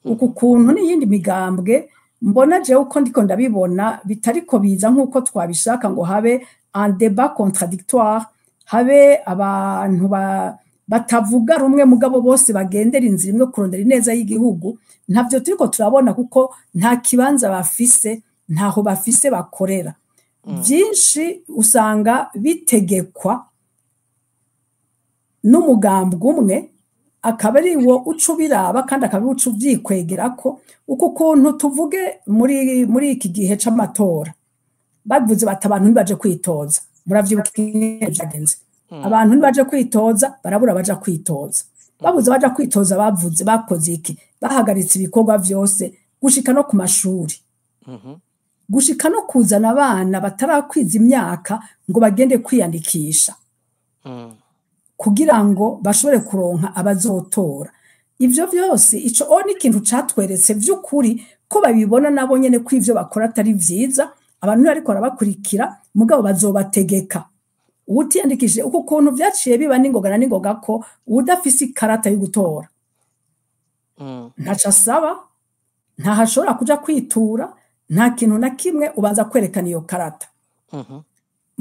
uku kuntu n'iyindi migambwe mbona je uko ndiko ndabibona bitariko biza nkuko twabishaka ngo habe un débat contradictoire, habe abantu batavuga rumwe mugabo bose bagendera inzira imwe kurondera ineza y'igihugu. Ntavyo turiko turabona kuko nta kibanza bafise, ntaho bafise bakorera. Byinshi usanga bitegekwa n'umugambwe umwe, akaba ari wo ucubiraba kandi akaba ucu vyikwegerako. Uko kuntu tuvuge muri iki gihe c'amatora bavuze bati abantu ntibaje kwitoza, muravyibuka byagenze, abantu ntibaje kwitoza, barabura baja kwitoza, babuze baja kwitoza, bakoze iki? Bahagaritse ibikorwa vyose gushika no ku mashuri, gushika no kuzana abana batarakwiza imyaka ngo bagende kwiyandikisha kugira ngo bashobore kuronka abazotora. Ivyo vyose ico ni ikintu catweretse vy'ukuri ko babibona nabo nyene ko ivyo bakora atari vyiza, abantu ariko arabakurikira mugabo bazobategeka. Utiyandikishije uko kuntu vyaciye biba n'ingoga ko udafise ikarata yo gutora ntaca asaba, ntahashobora kuja kwitura, nta kintu na kimwe ubanza kwerekana iyo karata.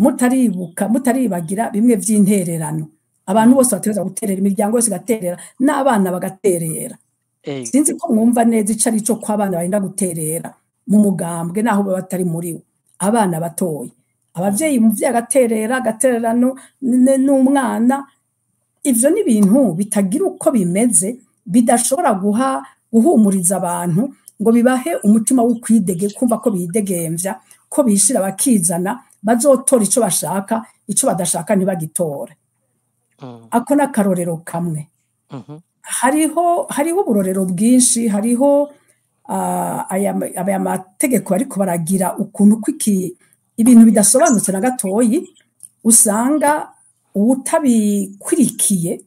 mutaribagira bimwe vy'intererano abantu bose bategerezwa guterera imiryango yose igaterera n'abana bagaterera sinzi ko mwumva neza ico ari cyo ko abana barinda guterera mu mugambwe naho baba batari muri we abana batoye abavyeyi umuvyeyi agaterera n'umwana ivyo ni ibintu bitagira uko bimeze bidashobora guhumuriza abantu ngo bibahe umutima w'ukwidege kumva ko bidegemvya ko bishira bakizana bazotora ico bashaka ico badashaka ntibagitore ako n'akarorero kamwe hariho uburorero bwinshi hariho aya mategeko ariko baragira ukuntu ibintu bidasobanutse na gatoyi usanga uwutabikurikiye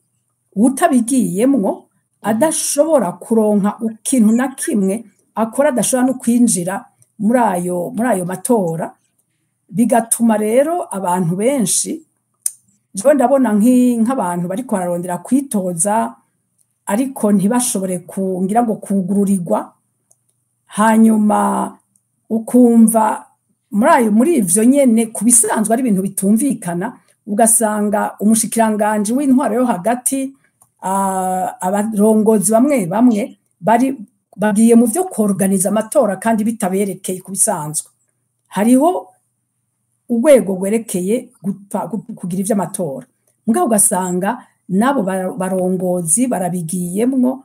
uwutabigiyemwo adashobora kuronka ikintu na kimwe akora adashobora no kwinjira muri ayo matora bigatuma rero abantu benshi jewe ndabona nk'abantu bariko bararondera kwitoza ariko ntibashobore kungira ngo kugururirwa hanyuma ukumva muri ivyo nyene kubisanzwe ari ibintu bitumvikana ugasanga umushikiranganje w'intwaro yo hagati abarongozi bamwe bagiye mu vyo kuorganiza amatora kandi bitaberekeye kubisanzwe hariho urwego rwerekeye kugira ivy'amatora mugabo ugasanga nabo barongozi barabigiyemwo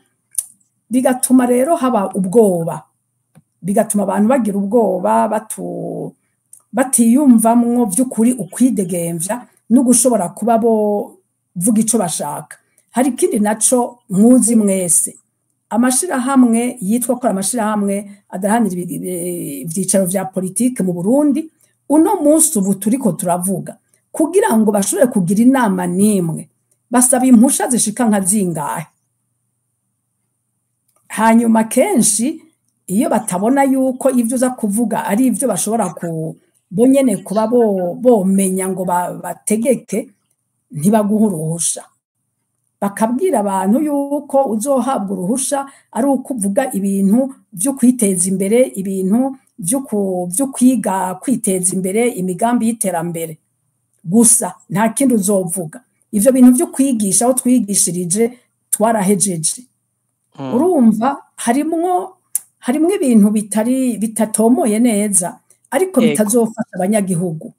bigatuma rero haba ubwoba bigatuma abantu bagira ubwoba batiyumvamwo vy'ukuri ukwidegemvya no gushobora kuba vuga ico bashaka hari ikindi naco muzi mwese amashirahamwe yitwa ko amashirahamwe adahanira ivyicaro vya politike mu Burundi uno munsi ubu turiko turavuga kugira ngo bashobore kugira inama nimwe basaba impusha zishika nka zingahe hanyuma kenshi iyo batabona yuko ivyo uza kuvuga ari ivyo bashobora bonyene kuba bomenya ngo bategeke ntibaguha uruhusha bakabwira abantu yuko uzohabwa uruhusha ari uko uvuga ibintu vyo kwiteza imbere ibintu vyo kwiga kwiteza imbere imigambi y'iterambere gusa nta kindi uzovuga ivyo bintu vyo kwigisha aho twigishirije twarahejeje urumva harimwo ibintu bitatomoye neza ariko bitazofasha abanyagihugu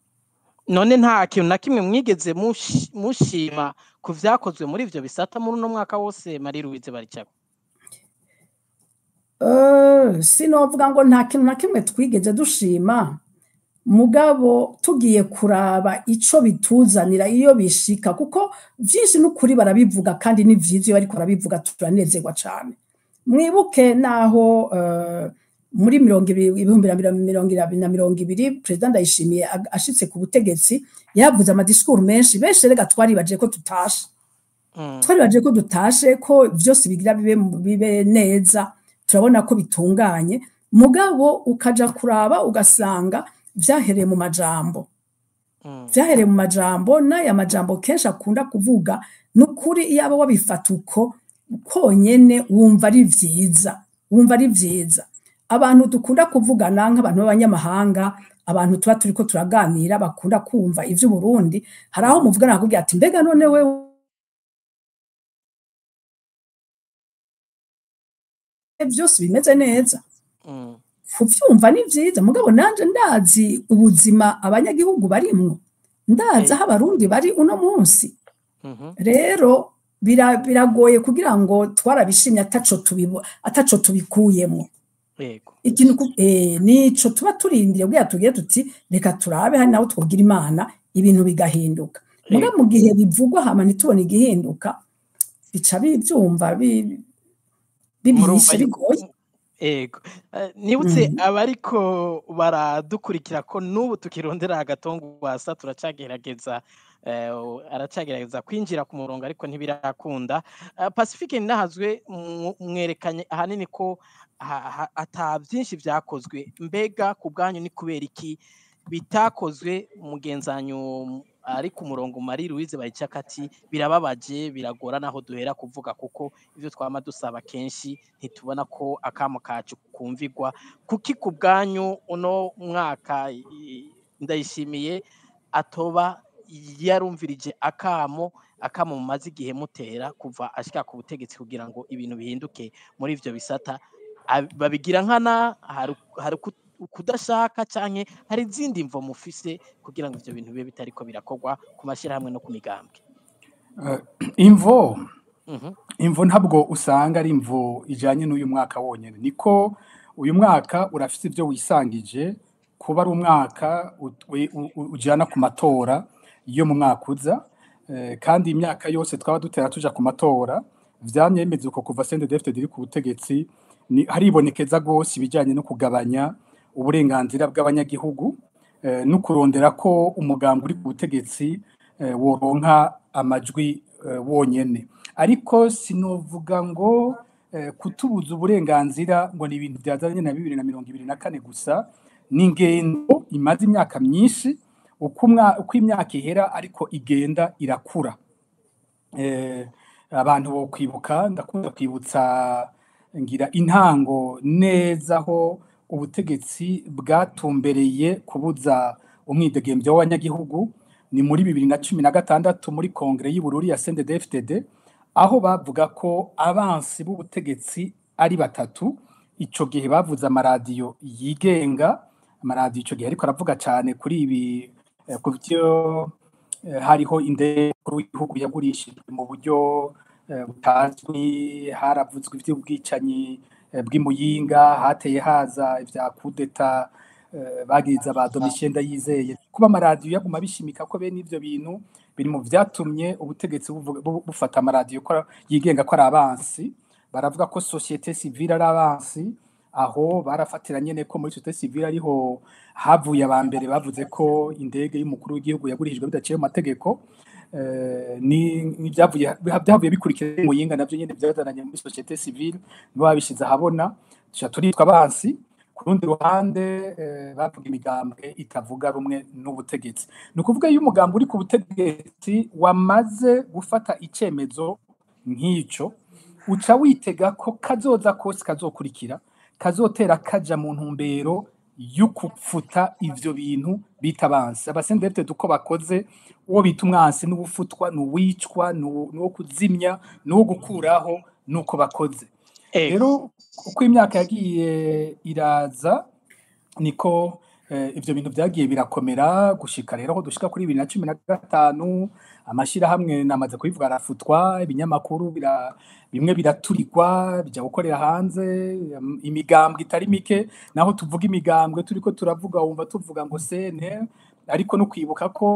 none nta kintu na kimwe mwigeze mushima ku vyakozwe muri ivyo bisata muri uno mwaka wose Marie Louise Baricako sinovuga ngo nta kintu na kimwe twigeze dushima mugabo tugiye kuraba ico bituzanira iyo bishika kuko vyinshi n'ukuri barabivuga kandi ni vyiza iyo bariko barabivuga turanezerwa cane mwibuke naho muri 2020 President Ndayishimiye ashitse ku butegetsi yavuze amadiskuru menshi rega twaribaje ko tutashe ko vyose bigira bibe neza turabona ko bitunganye mugabo ukaja kuraba ugasanga vyahereye mu majambo n'aya majambo kenshi akunda kuvuga n'ukuri iyo aba wabifata uko konyene wumva ari vyiza abantu dukunda kuvugana nk'abantu b'abanyamahanga abantu tuba turiko turaganira bakunda kumva ivyo Burundi hari aho muvugana akubwira ati mbega none wewe vyose bimeze neza kuvyumva ni vyiza mugabo nanje ndazi ubuzima abanyagihugu barimwo ndazi aho abarundi bari uno munsi rero biragoye kugira ngo twarabishimye ataco tubikuyemo ikintu nico tuba turindiriye kugira tugiye tuti reka turabe hari naho twogira imana ibintu bigahinduka mugabo mu gihe bivugwa hama ntitubone igihinduka bica bivyumva bibihishe bigoye nibutse abariko baradukurikira ko n'ubu tukirondera Agatongwasa aracagerageza kwinjira ku murongo ariko ntibirakunda Pacifique Ninahazwe mwerekanye ahanini ko ata byinshi vyakozwe mbega ku bwanyu ni kubera iki bitakozwe umugenzanyo ari ku murongo Marie Louise Baricako ati birababaje biragora naho duhera kuvuga kuko ivyo twama dusaba kenshi ntitubona ko akamo kacu kumvigwa kuki ku bwanyu uno mwaka Ndayishimiye atoba yarumvirije akamo mumaze igihe mutera kuva ashika ku butegetsi kugira ngo ibintu bihinduke muri ivyo bisata babigira nkana hari kudashaka canke hari izindi mvo mufise kugira ngo ivyo bintu bibe bitariko birakorwa ku mashirahamwe no ku migambwe imvo ntabwo usanga ari imvo ijanye n'uyu mwaka wonyene niko uyu mwaka urafise ivyo wisangije kuba ari umwaka ujana ku matora yo mu mwaka uza kandi imyaka yose twaba dutera tuja ku matora vyamye bimeze uko kuva CNDD-FDD iri ku butegetsi haribonekeza gose ibijanye no kugabanya uburenganzira bw'abanyagihugu no kurondera ko umugambi uri ku butegetsi woronka amajwi wonyene ariko sinovuga ngo kutubuza uburenganzira ngo ni ibintu byazanye na 2024 gusa n'ingendo imaze imyaka myinshi uko imyaka ihera ariko igenda irakura abantu bo kwibuka ndakunda kwibutsa ngira intango neza aho ubutegetsi bwatumbereye kubuza umwidegemvyo w'abanyagihugu ni muri 2016 muri kongere y'Ibururi ya CNDD-FDD aho bavuga ko abansi b'ubutegetsi ari batatu ico gihe bavuze amaradiyo yigenga amaradiyo ico gihe ariko aravuga cyane kuri ibi kuvyo hariho indekuru y'igihugu yagurishijwe mu buryo butazwi haravuzwe ivy'ubwicanyi bw'imuyinga hateye haza ivya kudeta bagize aba Domitien Ndayizeye kuba amaradiyo yaguma bishimika ko bene ivyo bintu biri mu vyatumye ubutegetsi bufata amaradiyo ko yigenga ko ari abansi baravuga ko societe civile ari abansi aho barafatira nyene ko muri societe civile ariho havuye abambere bavuze ko indege y'umukuru w'igihugu yagurishijwe bidaciye mu mategeko ni byavuye bikurikira mu yinga navyo nyene byazananye muri societe civile nibo babishize ahabona turitwa abansi ku rundi ruhande bavuga imigambwe itavuga rumwe n'ubutegetsi ni ukuvuga iyo umugambi uri ku butegetsi wamaze gufata icemezo nk'ico uca witega ko kazoza kose kazokurikira kazotera kaja mu ntumbero y'ukupfuta ivyo bintu bita abansi abasendefte duko bakoze uwo bita umwansi n'ubufutwa n'uwicwa n'uwo kuzimya n'uwo gukuraho nuko bakoze rero uko imyaka yagiye iraza niko ivyo bintu byagiye birakomera gushika rero ko dushika kuri 2015 amashirahamwe namaze kubivuga arafutwa ibinyamakuru bimwe biraturikwa bijya gukorera hanze imigambwe itari mike naho tuvuga imigambwe turiko turavuga wumva tuvuga ngo sene ariko no kwibuka ko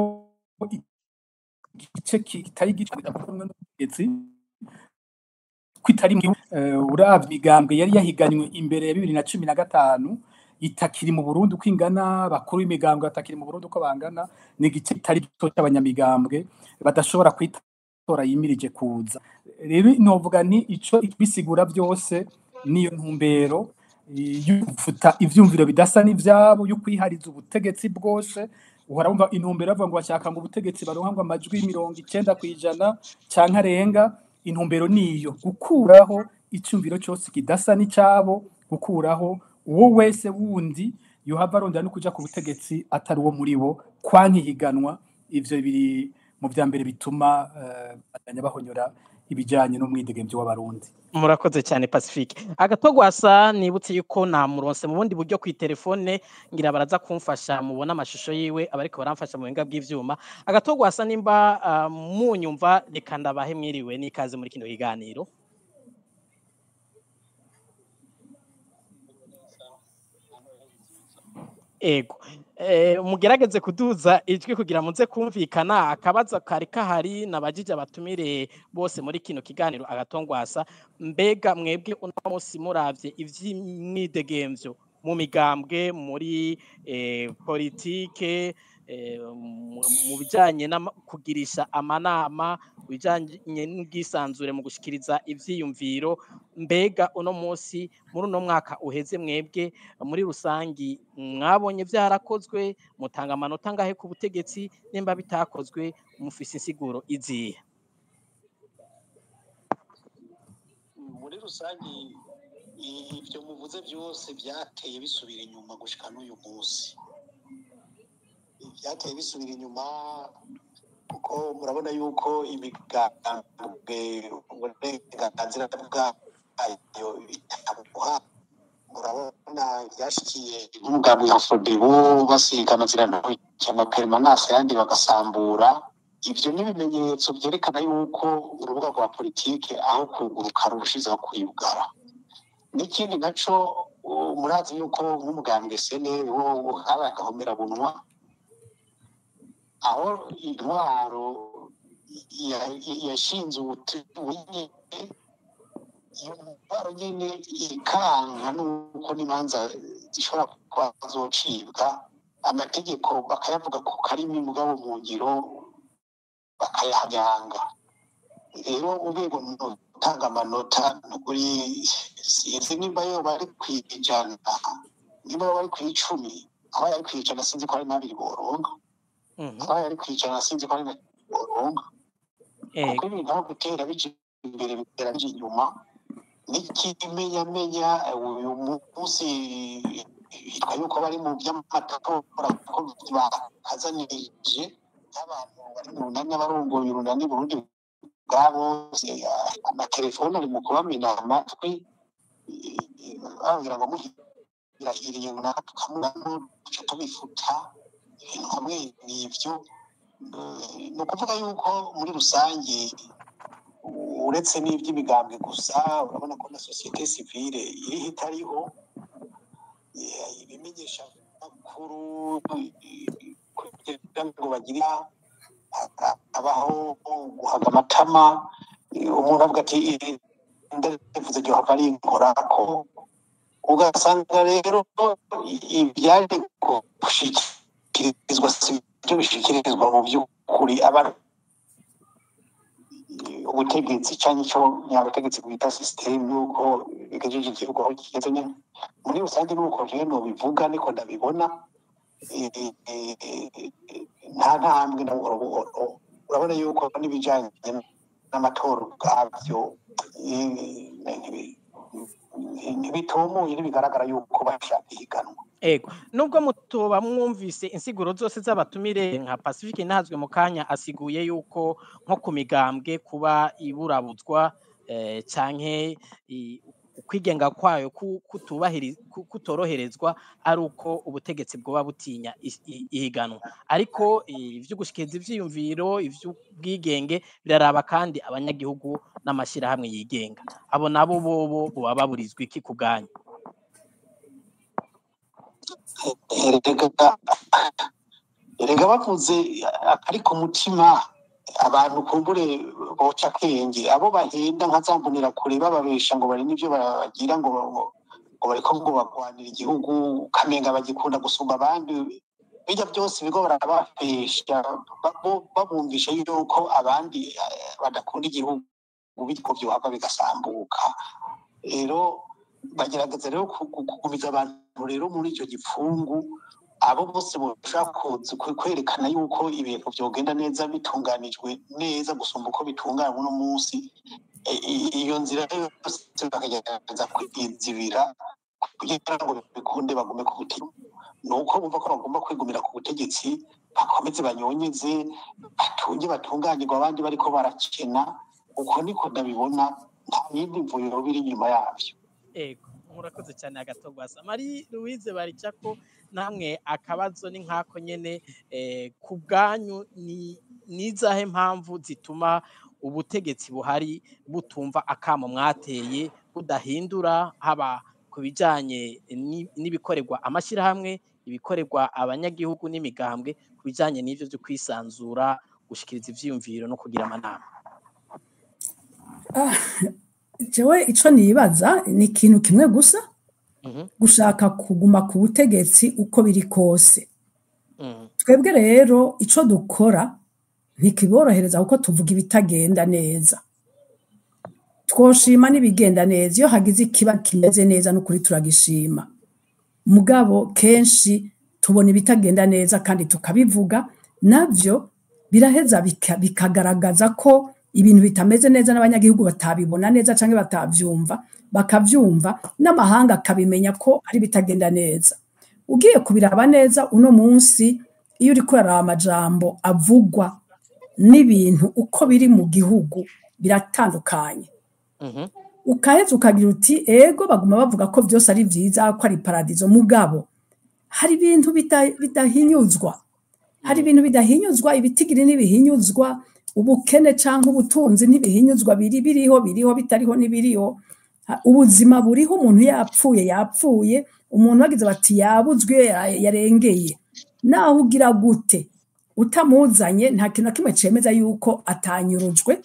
igice kitari gicumwe n'ubutegetsi kwitari uravye imigambwe yari yahiganywe imbere ya 2015 itakiri mu Burundi uko ingana bakuru imigambwe atakiri mu Burundi uko bangana ni igice kitari gito cy'abanyamigambwe badashobora kwitora yimirije kuza rero novuga ni ico bisigura byose niyo ntumbero y'ufuta ivyumviro bidasa n'ivyabo yo kwihariza ubutegetsi bwose uhora wumva intumbero avuga ngo bashaka ngo ubutegetsi baronka amajwi 90% canke arenga intumbero niyo gukuraho icumviro cyose kidasa n'icabo gukuraho uwo wese wundi yohava arondera no kuja ku butegetsi atari uwo muri bo kwankihiganwa ivyo biri mu vya mbere bituma bahonyora ibijanye n'umwidegemvyo w'abarundi. Murakoze cyane Pacifique. Agatogwasa nibutse yuko nta muronse mu bundi buryo kwi telefone ngira baraza kumfasha mubona amashusho yiwe abariko baramfasha mu buhinga bw'ivyuma. Agatogwasa nimba munyumva reka ndabahe mwiriwe n'ikaze muri kino kiganiro. Ego mugerageze kuduza ijwi kugira muze kumvikana akabaza kari kahari nabajije abatumire bose muri kino kiganiro Agatogwasa mbega mwebwe uno munsi muravye ivy'imwidegemvyo mu migambwe muri politike mu bijanye no kugirisha amanama bijanye n'ubwisanzure mu gushikiriza ivyiyumviro mbega uno munsi muri uno mwaka uheze mwebwe muri rusangi mwabonye vyarakozwe mutanga amanota ngahe ku butegetsi nimba bitakozwe mufise insiguro izihe muri rusangi ivyo muvuze byose byateye bisubira inyuma gushika n'uyu munsi byateye bisubira inyuma kuko murabona yuko imigambwe uburenganzira bwayo bitabuha murabona byashikiye n'umugambi wa Frodebu basigana ziranocyana permanence yandi bagasambura ivyo n'ibimenyetso byerekana yuko urubuga rwa politike aho kuguruka rushiza kwiyugara n'ikindi naco murazi yuko nk'umugambi sene wo abagahomera bunwa aho intwaro yashinze ubunye iyo ntwaro nyene ikanka nuko n'imanza zishobora kuba zocibwa amategeko bakayavuga ku karimi mugabo mu ngiro bakayahanyanga rero urwego gutanga amanota kuri sinzi nimba yo bari kwijana nimba bari kwicumi aho yari kwijana sinzi ko ari nabiri boronga aho yari kwijana sinzi ko ari nabiri boronga kuko ibintu aho gutera bije imbere bitera bije inyuma n'ikimenyamenya uyu munsi hitwa yuko bari mu by'amatora ko bakazanirije abantu bari mu runani barongoye urunani Burundi bwabo amatelefone ari mu kubamena amatwi bagira ngo muhirahiriye runaka tukamuramo duca tubifuta ibintu hamwe n'ivyo ni ukuvuga yuko muri rusange uretse n'iby'imigambwe gusa urabona ko na societe civile iri itariho ibimenyesha makuru kugira ngo bagira abaho guhaga amatama umuntu avuga ati ndavuze ryo hari inkorako ugasanga rero ibyari gushikirizwa si byo bishikirizwa mu by'ukuri abantu ubutegetsi cyangwa icyo nyabutegetsi bwita system yuko bigejeje igihugu aho kigeze nyine muri rusange nuko rero bivuga niko ndabibona nta ntambwe urabona yuko n'ibijyanye n'amatora ubwabyo ntibitumuye ntibigaragara yuko bashaka ihiganwa ego nubwo mutoba mwumvise insiguro zose z'abatumire nka Pacifique ntazwe mu kanya asiguye yuko nko ku migambwe kuba iburabuzwa canke ukwigenga kwayo kutoroherezwa ari uko ubutegetsi bwoba butinya ihiganwa ariko ivyo gushikiriza ivyiyumviro ivy'ubwigenge biraraba kandi abanyagihugu n'amashirahamwe yigenga abo nabo bobo boba baburizwa iki ku bwanyu erega bavuze akari ku mutima abantu kumbure boca akenge abo bahenda nkazambonera kure bababesha ngo bari n'ivyo bagira ngo bariko ngo bagwanira igihugu kamenga bagikunda gusumba abandi bijya byose bigo barabafesha babumvisha yuko abandi badakunda igihugu bityo byohava bigasambuka rero bagerageza rero kugumiza abantu rero muri icyo gipfungu abo bose bashaka kwerekana yuko ibintu byogenda neza bitunganijwe neza gusumba uko bitunganywa uno munsi iyo nzira yose bakagerageza kwizibira kugira ngo bikunde bagume ku butegetsi nuko bumva ko bagomba kwigumira ku butegetsi bakomeze banyonyeze batunge batunganyirwa abandi bariko barakena uko niko ndabibona nta yindi mvuriro biri inyuma yabyo ego murakoze cyane agatogwasa Marie Louise Baricako namwe akabazo ni nkako nyene ku bwanyu nizahe mpamvu zituma ubutegetsi buhari butumva akamo mwateye budahindura haba kubijanye n'ibikorerwa amashirahamwe ibikorerwa abanyagihugu n'imigambwe kubijanye n'ivyo byo kwisanzura gushikiriza ivyiyumviro no kugira amanama jewe ico nibaza ni ikintu kimwe gusa gushaka kuguma ku butegetsi uko biri kose twebwe rero ico dukora ntikiborohereza kuko tuvuga ibitagenda neza twoshima n'ibigenda neza iyo hagize ikiba kimeze neza n'ukuri turagishima mugabo kenshi tubona ibitagenda neza kandi tukabivuga navyo biraheza bikagaragaza ko ibintu bitameze neza n'abanyagihugu batabibona neza canke batavyumva bakavyumva n'amahanga akabimenya ko ari bitagenda neza ugiye kubiraba neza uno munsi iyo uri kuraraba amajambo avugwa n'ibintu uko biri mu gihugu biratandukanye. Ukaheza ukagira uti ego baguma bavuga ko byose ari byiza, ko ari paradizo, mugabo hari ibintu bidahinyuzwa, hari ibintu bidahinyuzwa, ibitigiri n'ibihinyuzwa, ubukene cyangwa ubutunzi ntibihinyuzwa, biriho bitariho n'ibiriho, ubuzima buriho, umuntu yapfuye, umuntu bagize bati yabuzwe yarengeye, naho ugira gute utamuzanye nta kintu na kimwe cemeza yuko atanyurujwe.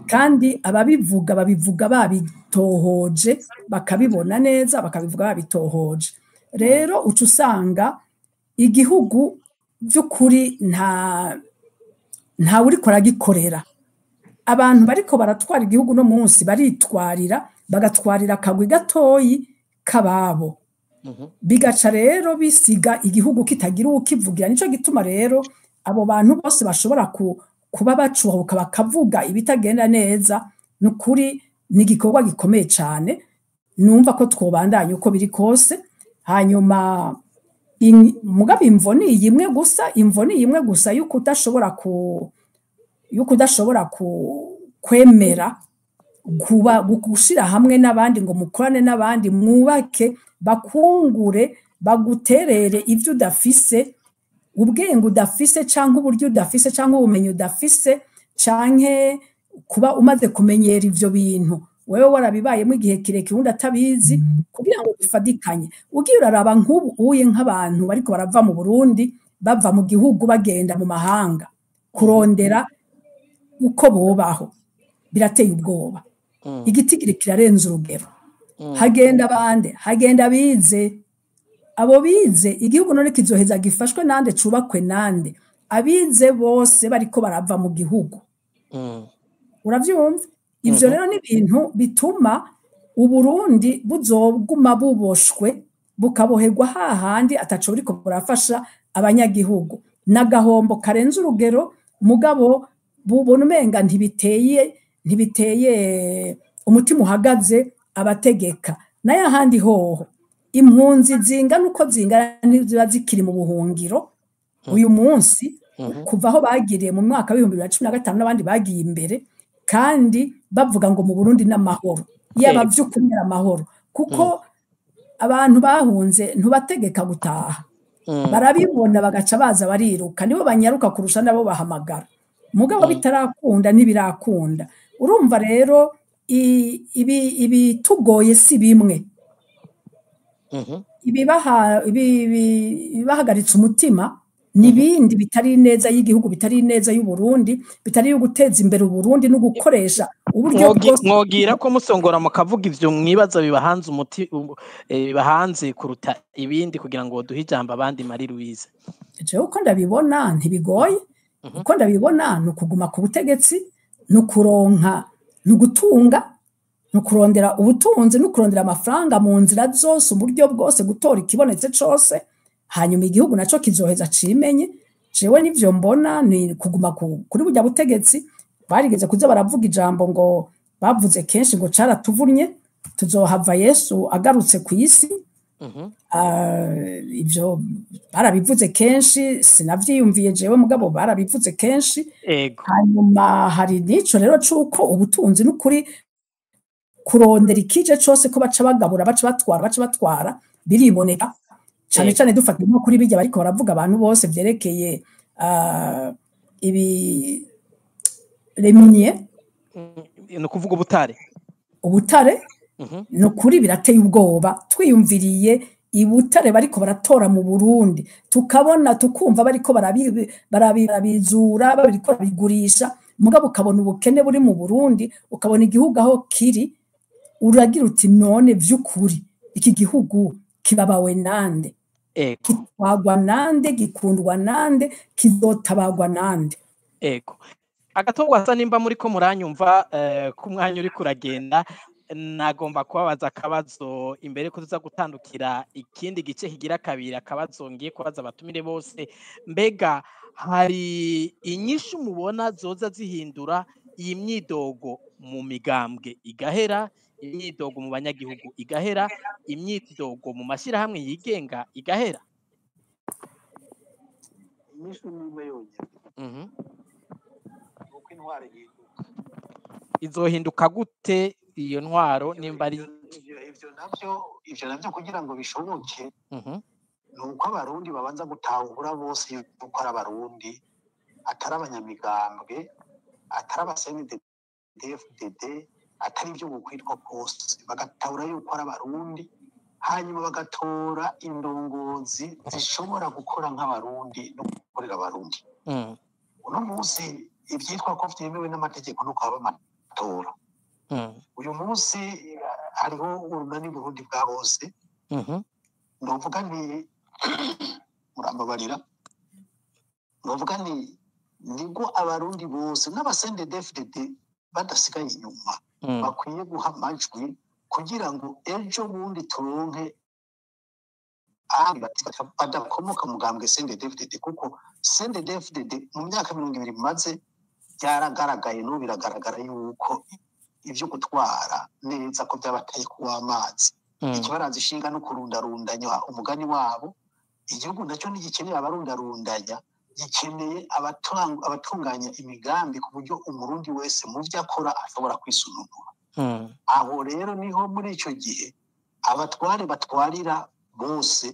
Kandi ababivuga babivuga babitohoje, bakabibona neza, bakabivuga babitohoje. Rero uca usanga igihugu by'ukuri nta uriko aragikorera. Abantu bariko baratwara igihugu no munsi baritwarira, bagatwarira akagwi gatoyi kababo, bigaca rero bisiga igihugu kitagira ukivugira. Nico gituma rero abo bantu bose bashobora kuba bacuhuka bakavuga ibitagenda neza, nukuri ni igikorwa gikomeye cyane. Numva ko twobandanya uko biri kose, hanyuma mugabe imvo ni imwe gusa yuko udashobora kwemera kuba gushira hamwe n'abandi ngo mukorane n'abandi, mwubake, bakungure, baguterere ibyo udafise, ubwenge udafise cyangwa uburyo udafise cyangwa ubumenyi udafise, canke kuba umaze kumenyera ivyo bintu wewe warabibayemo igihe kirekire undi atabizi, kugira ngo bifadikanye. Ugiye uraraba nk'ubu uye nk'abantu bariko barava mu Burundi bava mu gihugu bagenda mu mahanga kurondera uko bobaho, birateye ubwoba. Igitigiri kirarenza urugero. Hagenda bande, hagenda bize, abo bize igihugu none kizoheza gifashwe nande, cubakwe nande? Abize bose bariko barava mu gihugu. Uravyumva? Ivyo rero ni ibintu bituma Uburundi buzoguma buboshwe, bukaboherwa hahandi ataco buriko burafasha abanyagihugu. N'agahombo karenze urugero, mugabo bubona umenga ntibiteye umutima uhagaze abategeka. Nayo ahandi hoho impunzi zingana uko zingana ziba zikiri mu buhungiro uyu munsi, kuva aho bagiriye mu mwaka wa 2015 n'abandi bagiye imbere, kandi bavuga ngo mu Burundi n'amahoro, yaba vy'ukuri amahoro, kuko abantu bahunze ntubategeka gutaha, barabibona bagaca baza bariruka, nibo banyaruka kurusha nabo bahamagara, mugabo bitarakunda ntibirakunda. Urumva rero ibi tugoye si bimwe, ibibahagaritse umutima nibindi bitari neza y'igihugu, bitari neza y'u Burundi, bitari yo guteza imbere Uburundi no gukoresha uburyo bwose. Mwogira ko musongora mukavuga ivyo mwibaza bibahanze bibahanze kuruta ibindi, kugira ngo duhe ijambo abandi. Marie Louise, uko ndabibona ntibigoye, uko ndabibona ni ukuguma ku butegetsi, ni ukuronka, ni ugutunga, ni ukurondera ubutunzi, ni ukurondera amafaranga mu nzira zose, uburyo bwose, gutora ikibonetse cose, hanyuma igihugu naco kizoheza cimenye. Jewe nivyo mbona, ni kuguma kuri burya butegetsi. Barigeze kuza baravuga ijambo ngo bavuze kenshi ngo caratuvunye, tuzohava Yesu agarutse ku isi. Ivyo barabivuze kenshi, sinavyiyumviye jewe, mugabo barabivuze kenshi. Hanyuma hari nico rero cuko ubutunzi n'ukuri kurondera ikije cose ko baca bagabura, baca batwara biriboneka cyane cyane. Dufata nko kuri bijya bariko baravuga abantu bose vyerekeye ibi remunye, no kuvuga ubutare no kuri birateye ubwoba. Twiyumviriye ibutare bariko baratora mu Burundi, tukabona tukumva bariko barabizura, bariko barabigurisha, mugabo ukabona ubukene buri mu Burundi, ukabona igihugu aho kiri, uragira uti none vy'ukuri iki gihugu kibabawe nande? Kitwagwa nande? Gikundwa nande? Kizotabagwa nande? Agatongwa asa nimba muri ko muranyumva ku mwanya uri kuragenda, nagomba kubabaza akabazo imbere ko tuza gutandukira ikindi gice higira kabiri. Akabazo ngiye kubaza abatumire bose, mbega hari inyishu mubona zoza zihindura iyi myidogo mu migambwe igahera, imyidogo mu banyagihugu igahera, imyidogo mu mashyirahamwe yigenga igahera? inyishu n'imwe yonyine uko intwaro yihinduka izohinduka gute iyo ntwaro nimba ari ivyo navyo kugira ngo bishoboke nuko abarundi babanza gutahura bose yuko ari abarundi atari abanyamigambwe atari abasendefdd atari ibyo bukwitwa kose bagatahura yuko ari abarundi hanyuma bagatora indongozi zishobora gukora nk'abarundi no gukorera abarundi uno munsi ibyitwa ko vyemewe n'amategeko no kwaba amatora uyu munsi hariho urunani Burundi bwa bose novuga nti murambabarira novuga nti nibwo abarundi bose n'abasendefdd badasigaye inyuma bakwiye guha amajwi kugira ngo ejo bundi turonke badakomoka mugambwe CNDD-FDD kuko CNDD-FDD mu myaka 20 maze byaragaragaye no biragaragara yuko ivyo gutwara neza ko byabateye kuwa amazi ikibaraza ishinga no kurundarundanya umugani wabo igihugu nacyo ntigikeneye abarundarundanya gikeneye abatunganya imigambi ku buryo umurundi wese mu byo akora ashobora kwisununura aho rero niho muri ico gihe abatware batwarira bose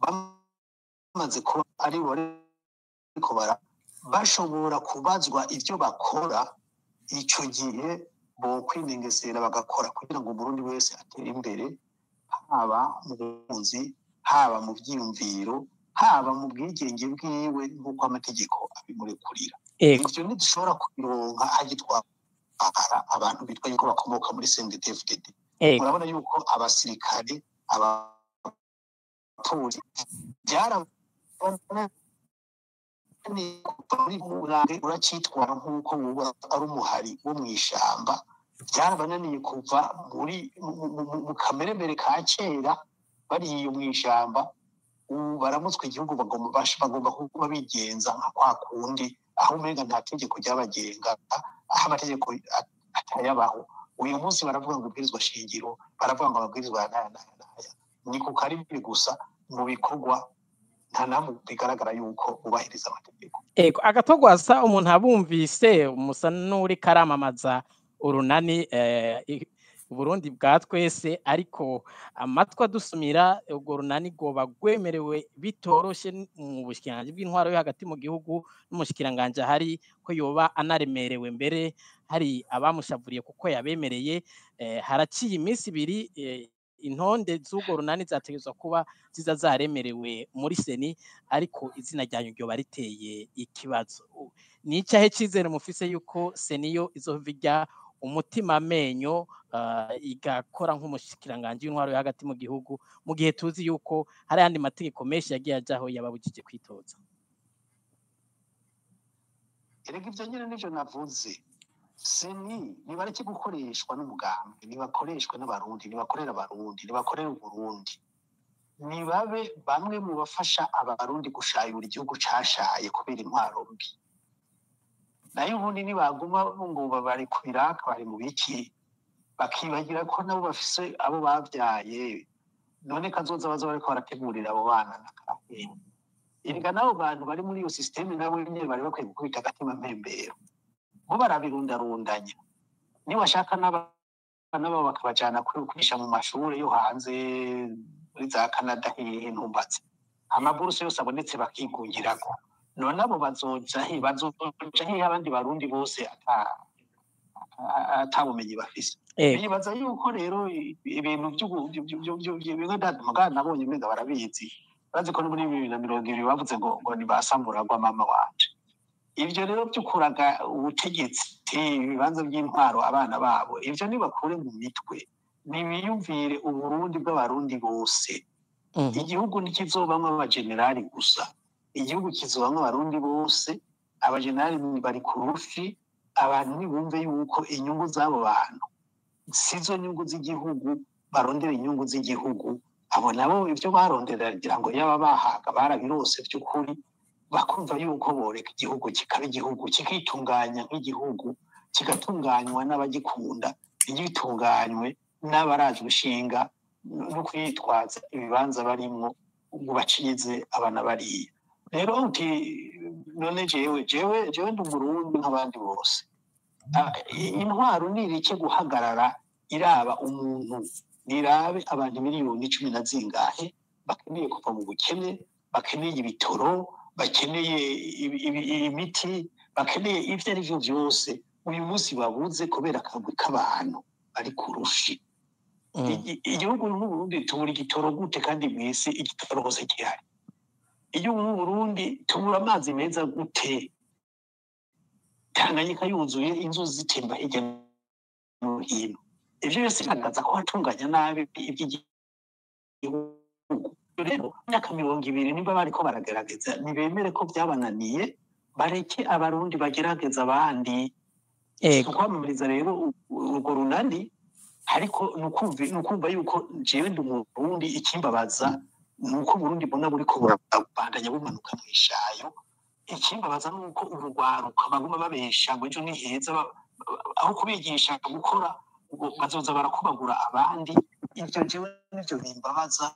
bamaze ko ari bariko bashobora kubazwa ivyo bakora ico gihe bo kwinengesera bagakora kugira ngo umurundi wese atere imbere haba mu bunzi haba mu byiyumviro haba mu bwigenge bwiwe nk'uko amategeko abimurekurira ivyo ntidushobora kubironka hagitwara abantu bitwa yuko bakomoka muri CNDD-FDD murabona yuko abasirikare abapolisi uracitwara nk'uko ari umuhari wo mw'ishamba byarabananiye kuva muri mu kameremere ka kera bariye mw'ishamba ubu baramutswe igihugu bagomba kuba bigenza nka kwa kundi aho umenga nta tegeko ryabagenga aho amategeko atayabaho uyu munsi baravuga ngo ubwirizwa shingiro baravuga ngo ababwirizwa naya ni ku karibi gusa mu bikorwa nta namwe bigaragara yuko ubahiriza amategeko agatogwasa umuntu abumvise umusa n'uri karamamaza urunani Burundi bwa twese ariko amatwa dusumira ubwo runani goba gwemerewe bitoroshe mu bushikiranganje bw'intwaro yo hagati mu gihugu n'umushikiranganje hari ko yoba anaremerewe mbere hari abamushavuriye kuko yabemereye haraciye iminsi ibiri intonde z'ubwo runani zategezwa kuba ziza zaremerewe muri seni ariko izina ryanyu ryo bariteye ikibazo ni icyahe cizere mufise yuko seniyo izovijya umutima amenyo igakora nk'umushikiranganje w'intwaro yo hagati mu gihugu mu gihe tuzi yuko hari andi mategeko menshi yagiye ajaho yababujije kwitoza erega ivyo nyene nivyo navuze seni nibareke gukoreshwa n'umugambi nibakoreshwe n'abarundi nibakorera abarundi nibakorera uburundi nibabe bamwe mu bafasha abarundi gushayura igihugu cashaye kubera intwaro mbi nayo ubundi nibaguma ngo bari ku biraka bari mu biki bakibagira ko nabo bafise abo bavyaye none kazoza baza bariko barategurira abo bana nakarahe erega nabo bantu bari muri iyo systeme nabo nyene bari bakwiye gukubita agatima mpembero bo barabirundarundanya niwashaka n'abana babo bakabajana kwigisha mu mashuri yo hanze muri za Canada ntumbatse amaburuse yose abonetse bakigungirako none abo bazoja abandi barundi bose atabumenyi bafise bibaza yuko rero ibintu by'ubuganda nabonye umenga barabizi bazi ko muri 2020 bavuze ngo nibasambura rwa mama wanje ivyo rero byukuraga ubutegetsi ibibanza by'intwaro abana babo ivyo nibakure mu mitwe nibiyumvire uburundi bw'abarundi bose igihugu ntikizobamwe abagenerali gusa igihugu kizobamwe abarundi bose abagenerali bari ku rufi abantu nibumve yuko inyungu z'abo bantu sizo nyungu z'igihugu barondera inyungu z'igihugu abo nabo ivyo barondera kugira ngo yaba bahaga barabirose by'ukuri bakumva yuko boreka igihugu kikaba igihugu kikitunganya nk'igihugu kigatunganywa n'abagikunda igitunganywe n'abaraje gushinga no kwitwaza ibibanza barimwo ngo bacize abana bariya rero none jewe ndi umurundi nk'abandi bose. Intwaro nirike guhagarara iraba umuntu, nirabe abantu miliyoni 10 na zingahe bakeneye kuva mu bukene, bakeneye ibitoro, bakeneye imiti, bakeneye ivyo ari byo byose uyu munsi babuze kubera akagwi k'abantu bari kurushi. Igihugu n'Uburundi tubura igitoro gute kandi mwese igitoro hose gihari? Iyo mu Burundi tubura amazi meza gute? Tanganyika yuzuye inzuzi zitemba hirya no hino. Ivyo byose bigaragaza ko hatunganya nabi iby'igihugu. Rero myaka 20 nimba bariko baragerageza nibemere ko byabananiye, bareke abarundi bagerageza abandi. Kwamamariza rero urwo runani, ariko nukumva yuko jewe ndi umurundi, ikimbabaza nuko Burundi bona buriko burabandanya bumanuka mu ishayo. Ikimbabaza nuko urugwaruka baguma babesha ngo ejo ni heza, aho kubigisha gukora bazoza barakubagura abandi. Ivyo jewe nivyo bimbabaza,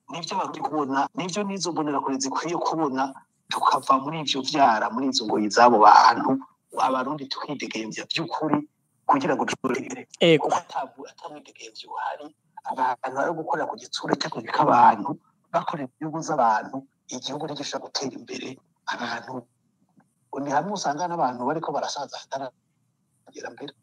nivyo barundi kubona, nivyo nizo mbonera kure zikwiye kubona, tukava muri ivyo vyara, muri izo ngoyi zabo bantu, abarundi tukidegemvya by'ukuri kugira ngo turere. Atamwidegemvya uhari, abantu bari gukorera ku gitsura cy'akagwi abantu, bakorera inyungu z'abantu, igihugu ntigishobora gutera imbere. Abantu ni hamwe usanga n'abantu bariko barasaza hataragera mbere.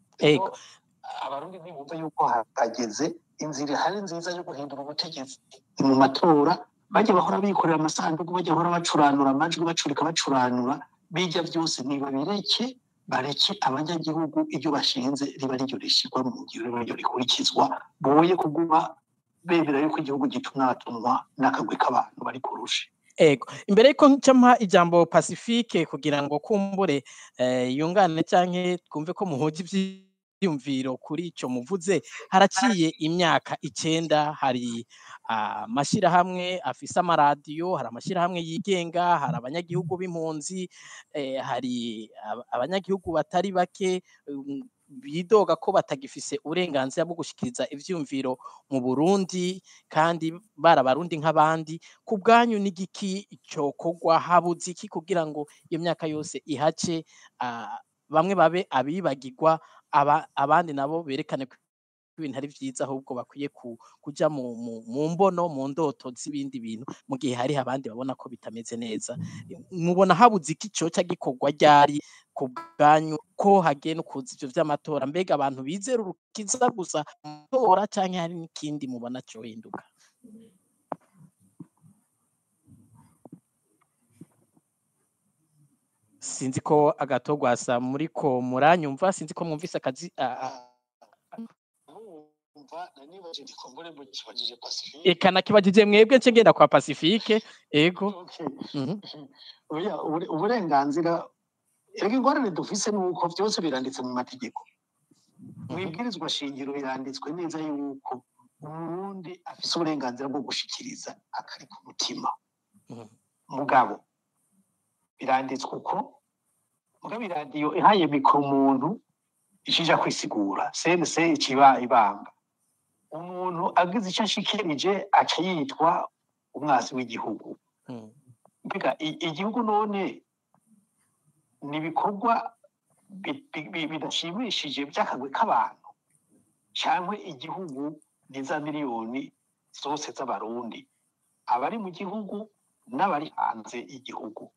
Abarundi ntibumva yuko hageze inzira hari nziza yo guhindura ubutegetsi mu matora. Bajya bahora bikorera amasanduku, bajya bahora bacuranura amajwi, bacurika bacuranura, bijya byose niba bireke, bareke abanyagihugu ibyo bashinze riba ryo rishirwa mu ngiro, riba ryo rikurikizwa, boye kuguma bemera yuko igihugu gitumwatumwa n'akagwi k'abantu bari kurusha. Imbere yuko ncampa ijambo Pacifique kugira ngo kumbure yungane canke twumve ko muhoje ivyiyumviro kuri ico muvuze, haraciye imyaka 9, hari amashirahamwe afise amaradiyo, hari amashirahamwe yigenga, hari abanyagihugu b'impunzi, hari abanyagihugu batari bake bidoga ko batagifise uburenganzira bwo gushikiriza ivyumviro mu Burundi kandi barabarundi nk'abandi. Ku bwanyu n'igiki cokogwa, habuze iki kugira ngo iyo myaka yose ihace, bamwe babe abibagirwa, abandi nabo berekane ko ibintu ari vyiza, ahubwo bakwiye kuja mu mbono, mu ndoto z'ibindi bintu, mu gihe hari abandi babona ko bitameze neza? Mubona habuze iki coca gikorwa ryari ku bwanyu ko hagiye no kuza ivyo vy'amatora? Mbega abantu bizera urukiza gusa amatora canke hari n'ikindi mubona cohinduka? Sinzi ko Agatogwasa muriko muranyumva, sinzi ko mwumvise akazi eka nakibajije mwebwe nce ngenda kwa Pacifique. Uburenganzira ingorane dufise nuko byose biranditse mu mategeko, mwibwirizwa shingiro biranditswe neza yuko Umurundi afise uburenganzira bwo gushikiriza akari ku mutima. Mugabo biranditswe uko, mugabo iradiyo ihaye mikoro umuntu ishija kwisigura, sense ikiba ibanga. Umuntu agize icyo ashikirije aca yitwa umwasi w'igihugu. Mbega igihugu none nibikorwa bidashimishije by'akagwi k'abantu, cyangwa igihugu niza miliyoni zose z'abarundi, abari mu gihugu n'abari hanze y'igihugu.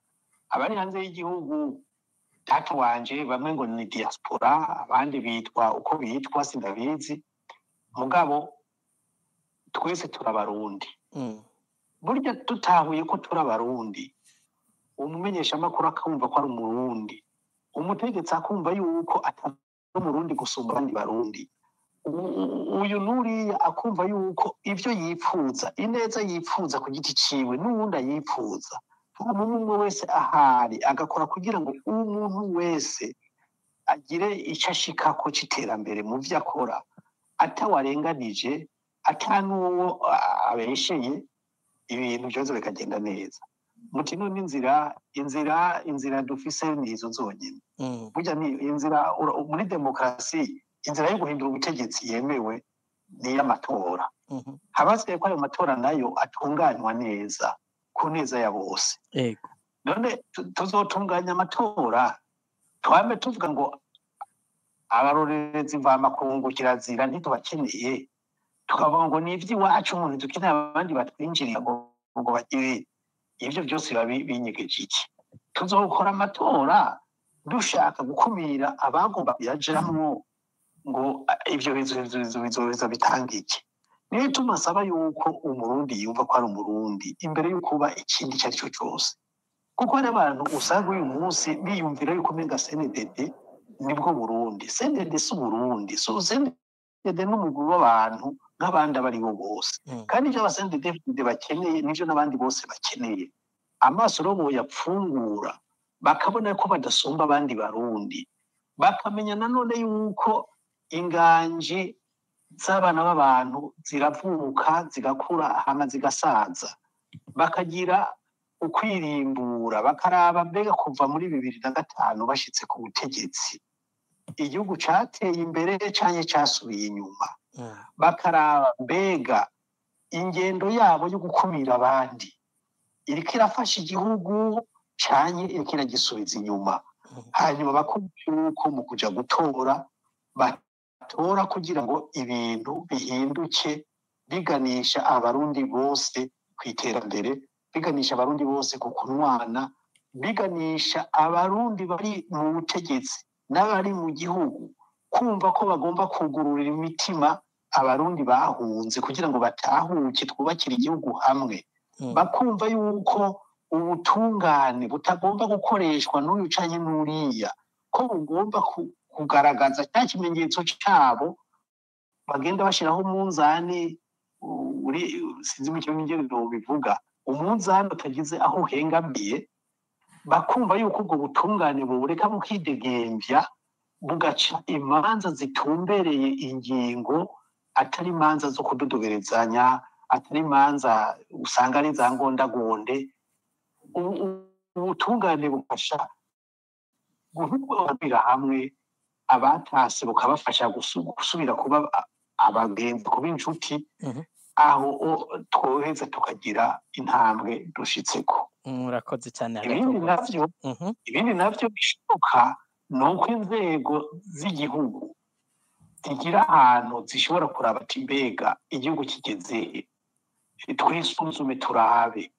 Abari hanze y'igihugu tatu wanje bamwe ngo ni diaspora, abandi bitwa uko bitwa sindabizi, mugabo twese turabarundi. Burya tutahuye ko turabarundi, umumenyesha makuru akumva ko ari umurundi, umutegetsi akumva yuko atari umurundi gusumba abandi barundi, uyu nuriya akumva yuko ivyo yipfuza, ineza yipfuza ku giti ciwe n'uwundi yipfuza, umuntu wese ahari agakora kugira ngo umuntu wese agire icyo ashikako c'iterambere mu vyo akora, atawarenganije, atanuwo abesheye, ibintu byose bikagenda neza. Muti none inzira dufise nizo zonyene. Burya ni inzira muri demokrasi, inzira yo guhindura ubutegetsi yemewe ni y'amatora. Habasigaye ko ayo matora nayo atunganywa neza ku neza ya bose. none tuzotunganya amatora twame tuvuga ngo abarorerezi mvamakungu kirazira ntitubakeneye, tukavuga ngo ni ivy'iwacu umuntu dukeneye abandi batwinjirira ngo bagire ivyo byose binyegeje iki. Tuzokora amatora dushaka gukumira abagomba kuyajamwo ngo ivyo bizoza bitanga iki. Niyo tumasaba yuko umurundi yumva ko ari umurundi imbere yo kuba ikindi icyo ari cyo cyose, kuko hari abantu usanga uyu munsi biyumvira yuko umenga CNDD nibwo Burundi. CNDD si Burundi, so CNDD n'umugwi w'abantu nk'abandi abo ari bo bose, kandi ivyo aba CNDD bakeneye nivyo n'abandi bose bakeneye. Amaso rero boyapfungura bakabona ko badasumba abandi barundi, bakamenya nanone yuko inganji z'abana b'abantu ziravuka zigakura hama zigasaza, bakagira ukwirimbura, bakaraba mbega kuva muri 2005 bashitse ku butegetsi igihugu cateye imbere canke casubiye inyuma, bakaraba mbega ingendo yabo yo gukumira abandi iriko irafasha igihugu canke iriko iragisubiza inyuma. Hanyuma bakumva yuko mu kuja gutora batora kugira ngo ibintu bihinduke, biganisha abarundi bose kwiterambere, biganisha abarundi bose ku kunwana, biganisha abarundi bari mu butegetsi n'abari mu gihugu kumva ko bagomba kugururira imitima abarundi bahunze kugira ngo batahuke twubakire igihugu hamwe, bakumva yuko ubutungane butagomba gukoreshwa n'uyu canke n'uriya, ko bugomba kugaragaza cya kimenyetso cyabo bagenda bashiraho umunzani sinzi mu cyongereza bivuga umunzani utagize aho uhengamiye, bakumva yuko ubwo butungane bureka bukidegembya bugaca imanza zitumbereye ingingo, atari imanza zo kudodoberezanya, atari imanza usanga ari za ngondagonde. Ubutungane bufasha guhurira hamwe abatase, bukabafasha gusubira kuba abagenzi, kuba inshuti, aho twoheza tukagira intambwe dushitseko. Murakoze cyane. Ibindi navyo bishoboka nuko inzego z'igihugu zigira ahantu zishobora kuraba ati mbega igihugu kigeze, twisuzume turabe,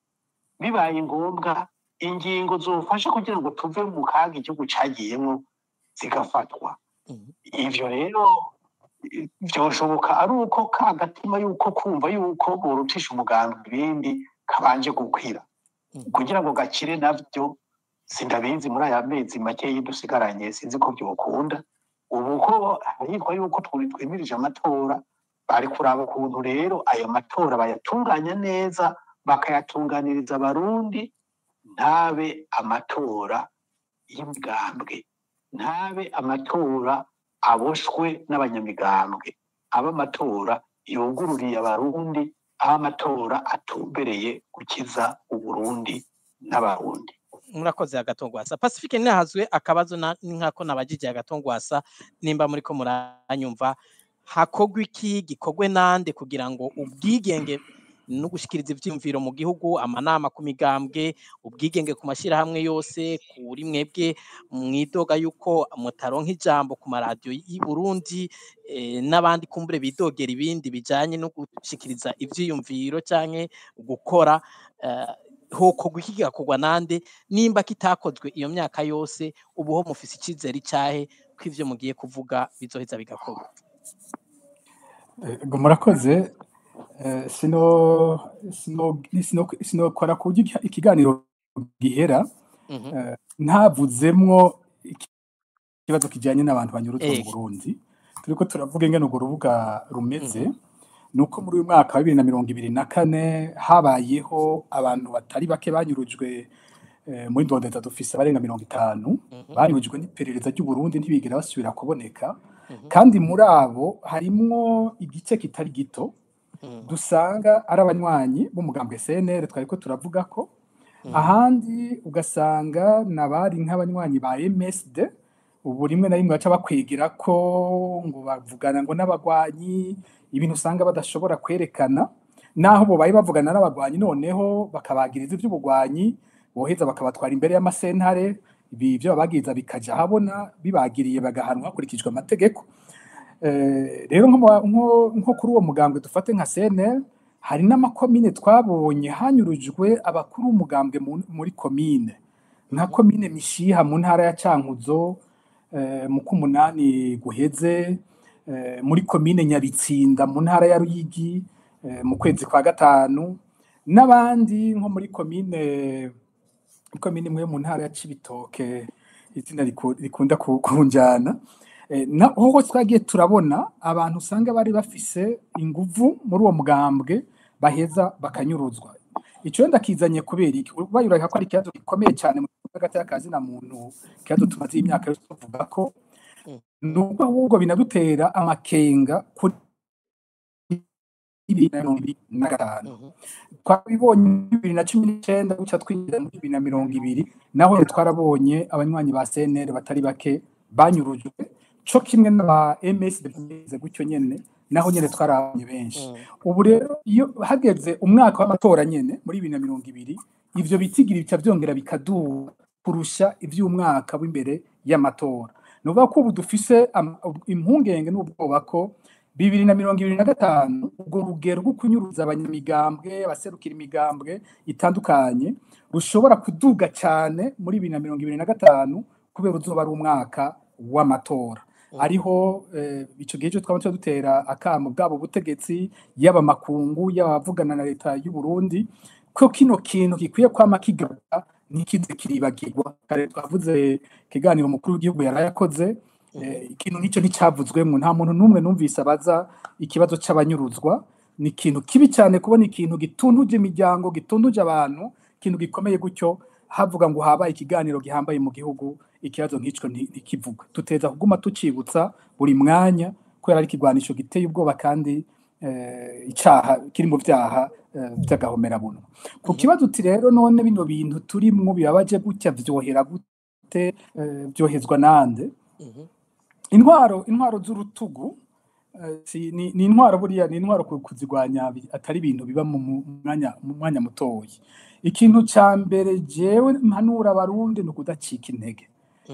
bibaye ngombwa ingingo zofasha kugira ngo tuve mu kaga igihugu cagiyemwo zigafatwa. Ivyo rero vyoshoboka ari uko kagatima yuko kumva yuko borutisha umugambi ibindi kabanje gukwira kugira ngo gakire. Navyo sindabizi muri aya mezi make yidusigaranye, sinzi ko byokunda. Ubu ko ariko yuko twimirije amatora, bari kuraba ukuntu rero ayo matora bayatunganya neza, bakayatunganiriza abarundi, ntabe amatora y'imigambwe, ntabe amatora aboshwe n'abanyamigambwe, aba amatora yugururiye abarundi, aba amatora atumbereye gukiza uburundi n'abarundi. Murakoze Agatongwasa. Pacifique nahazwe akabazo nkako nabajije Agatongwasa, nimba muri ko muranyumva, hakogwa iki gikogwe nande kugira ngo ubwigenge no gushikiriza ivyimviro mu gihugu, amanama ku migambwe, ubwigenge ku mashirahamwe yose, kuri mwebwe mwidoga yuko mutaronka ijambo ku maradiyo y'i Burundi, n'abandi kumbure bidogera ibindi bijanye no gushikiriza ivyiyumviro canke gukora, hokogwa iki gakogwa nande, nimba kitakozwe iyo myaka yose, ubuho mufise icizere icahe ko ivyo mugiye kuvuga bizoheza bigakorwa? Murakoze. Sinokora kuburyo ikiganiro gihera ntavuzemwo ikibazo kijanye n'abantu banyuruzwa mu Burundi. Turiko turavuga ingene urwo rubuga rumeze, nuko muri uyu mwaka wa 2024 habayeho abantu batari bake banyurujwe muri ndondeza dufise barenga 50 banyurujwe n'iperereza ry'u Burundi, ntibigera basubira kuboneka. Kandi muri abo harimwo igice kitari gito dusanga ari abanywanyi b'umugambwe CNL twariko turavuga ko, ahandi ugasanga nabari nk'abanywanyi ba MSD, ubu rimwe na rimwe baca bakwegera ko ngo bavugana ngo n'abagwanyi, ibintu usanga badashobora kwerekana, naho bo bayi bavugana n'abagwanyi noneho bakabagiriza ivy'ubugwanyi boheza bakabatwara imbere y'amasentare ibi byo bagiza bikaja habona bibagiriye bagahanwa hakurikijwe amategeko. Rero nko kuri uwo mugambwe dufate nka CNL hari n'amakomine twabonye hanyurujwe abakuru umugambwe muri komine nka komine Mishiha mu ntara ya Cankuzo mu kumunani guheze, muri komine Nyabitsinda mu ntara ya Ruyigi mu kwezi kwa gatanu, n'abandi nko muri komine imwe mu ntara ya Cibitoke izina rikunda kunjana. Naho twagiye turabona abantu usanga bari bafise inguvu muri uwo mugambwe baheza bakanyuruzwa. Icyo ndakizanye kubera iki bayuraka ko ari ikibazo gikomeye cyane mu hagati y'akazi na muntu, kibazo tumaze imyaka yose tuvuga ko nubwo ahubwo binadutera amakenga kuri 2025. Twabibonye 2019 guca twinjira muri 2020 naho twarabonye abanywanyi ba CNL batari bake banyurujwe cyo kimwe n'aba MS bimeze gutyo nyene, naho nyene twarabonye benshi. Ubu rero iyo hageze umwaka w'amatora nyene muri 2020 ivyo bitigira bica byongera bikaduha kurusha ivy'umwaka w'imbere y'amatora. Nuvuga ko ubu dufise impungenge n'ubwoba ko 2025 ubwo rugero rwo kunyuruza abanyamigambwe abaserukira imigambwe itandukanye rushobora kuduga cyane muri 2025 kubera uzoba ari umwaka w'amatora. Ariho ico gihe cyo twaba dutera akamo bwabo butegetsi yaba makungu y'abavugana na leta y'u Burundi ko kino kintu gikwiye kwama kigaruka nikize kiribagirwa. Kare twavuze kiganiro mukuru w'igihugu yarayakoze, ikintu nico nicavuzwemo, nta muntu numwe numvise abaza ikibazo c'abanyuruzwa. Ni ikintu kibi cyane kubona ikintu gitunduje imiryango, gitunduje abantu, ikintu gikomeye gutyo havuga ngo habaye ikiganiro gihambaye mu gihugu, ikibazo nk'ico ntikivuga. Tuteza kuguma tucibutsa buri mwanya ko ari ikigwanisho giteye ubwoba kandi icaha kiri mu vyaha by'agahomera buntu. Ku kibazo uti rero none bino bintu turimwo birabaje gutya vyohera gute, vyohezwa nande? Intwaro z'urutugu ni intwaro buriya ni intwaro kuzigwanya atari ibintu biba mu mwanya mutoyi. Ikintu ca mbere jewe mpanura abarundi no kudacika intege.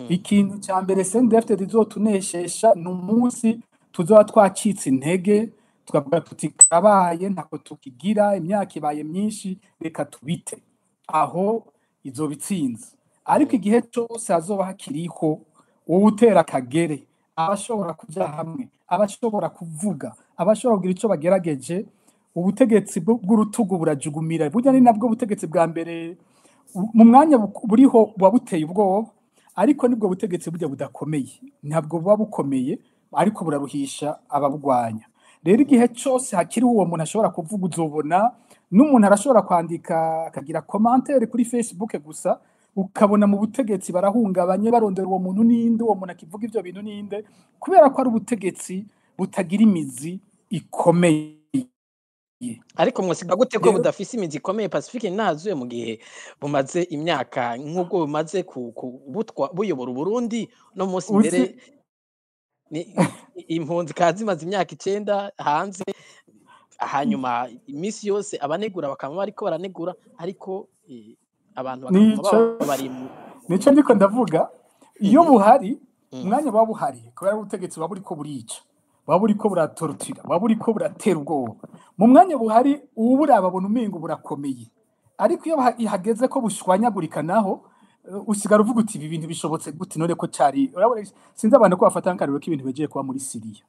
Ikintu ca mbere sendefte rizotuneshesha n'umunsi tuzoba twacitse intege tukavuga tuti karabaye ntako tukigira, imyaka ibaye myinshi reka tubite, aho izobitsinze. Ariko igihe cyose hazoba hakiriho uwutera kagere, abashobora kuja hamwe, abashobora kuvuga, abashobora kugira ico bagerageje, ubutegetsi bw'urutugu burajugumira. Burya ni nabwo butegetsi bwa mbere mu mwanya buriho buteye ubwoba, ariko nibwo butegetsi burya budakomeye, ntabwo buba bukomeye ariko buraruhisha ababugwanya. Rero igihe cyose hakiriho uwo muntu ashobora kuvuga, uzobona n'umuntu arashobora kwandika akagira commentaire kuri Facebook gusa, ukabona mu butegetsi barahungabanye barondera uwo muntu ninde, uwo muntu akivuga ivyo bintu ninde, kubera ko ari ubutegetsi butagira imizi ikomeye. Ariko mwasiga gute ko budafise imizi ikomeye Pacifique nazuye mu gihe bumaze imyaka nk'ubwo bumaze buyobora Burundi no munsi mbere impunzi kazimaze imyaka 9 hanze, hanyuma imisi yose abanegura bakama bariko baranegura, ariko abantu bari nico ndiko ndavuga. Iyo buhari umwanya baba buhari kubera ubutegetsi baba buriko burica, baba buriko buratorotira, baba buriko buratera ubwoba. Mu mwanya buhari ubura babona umengo burakomeye, ariko iyo hageze ko bushwanyagurika naho usigara uvuga uti ibi bintu bishobotse gute none ko cari. Urabona sinzi abantu ko bafata nkariro ko ibintu begiye kuba muri Syria.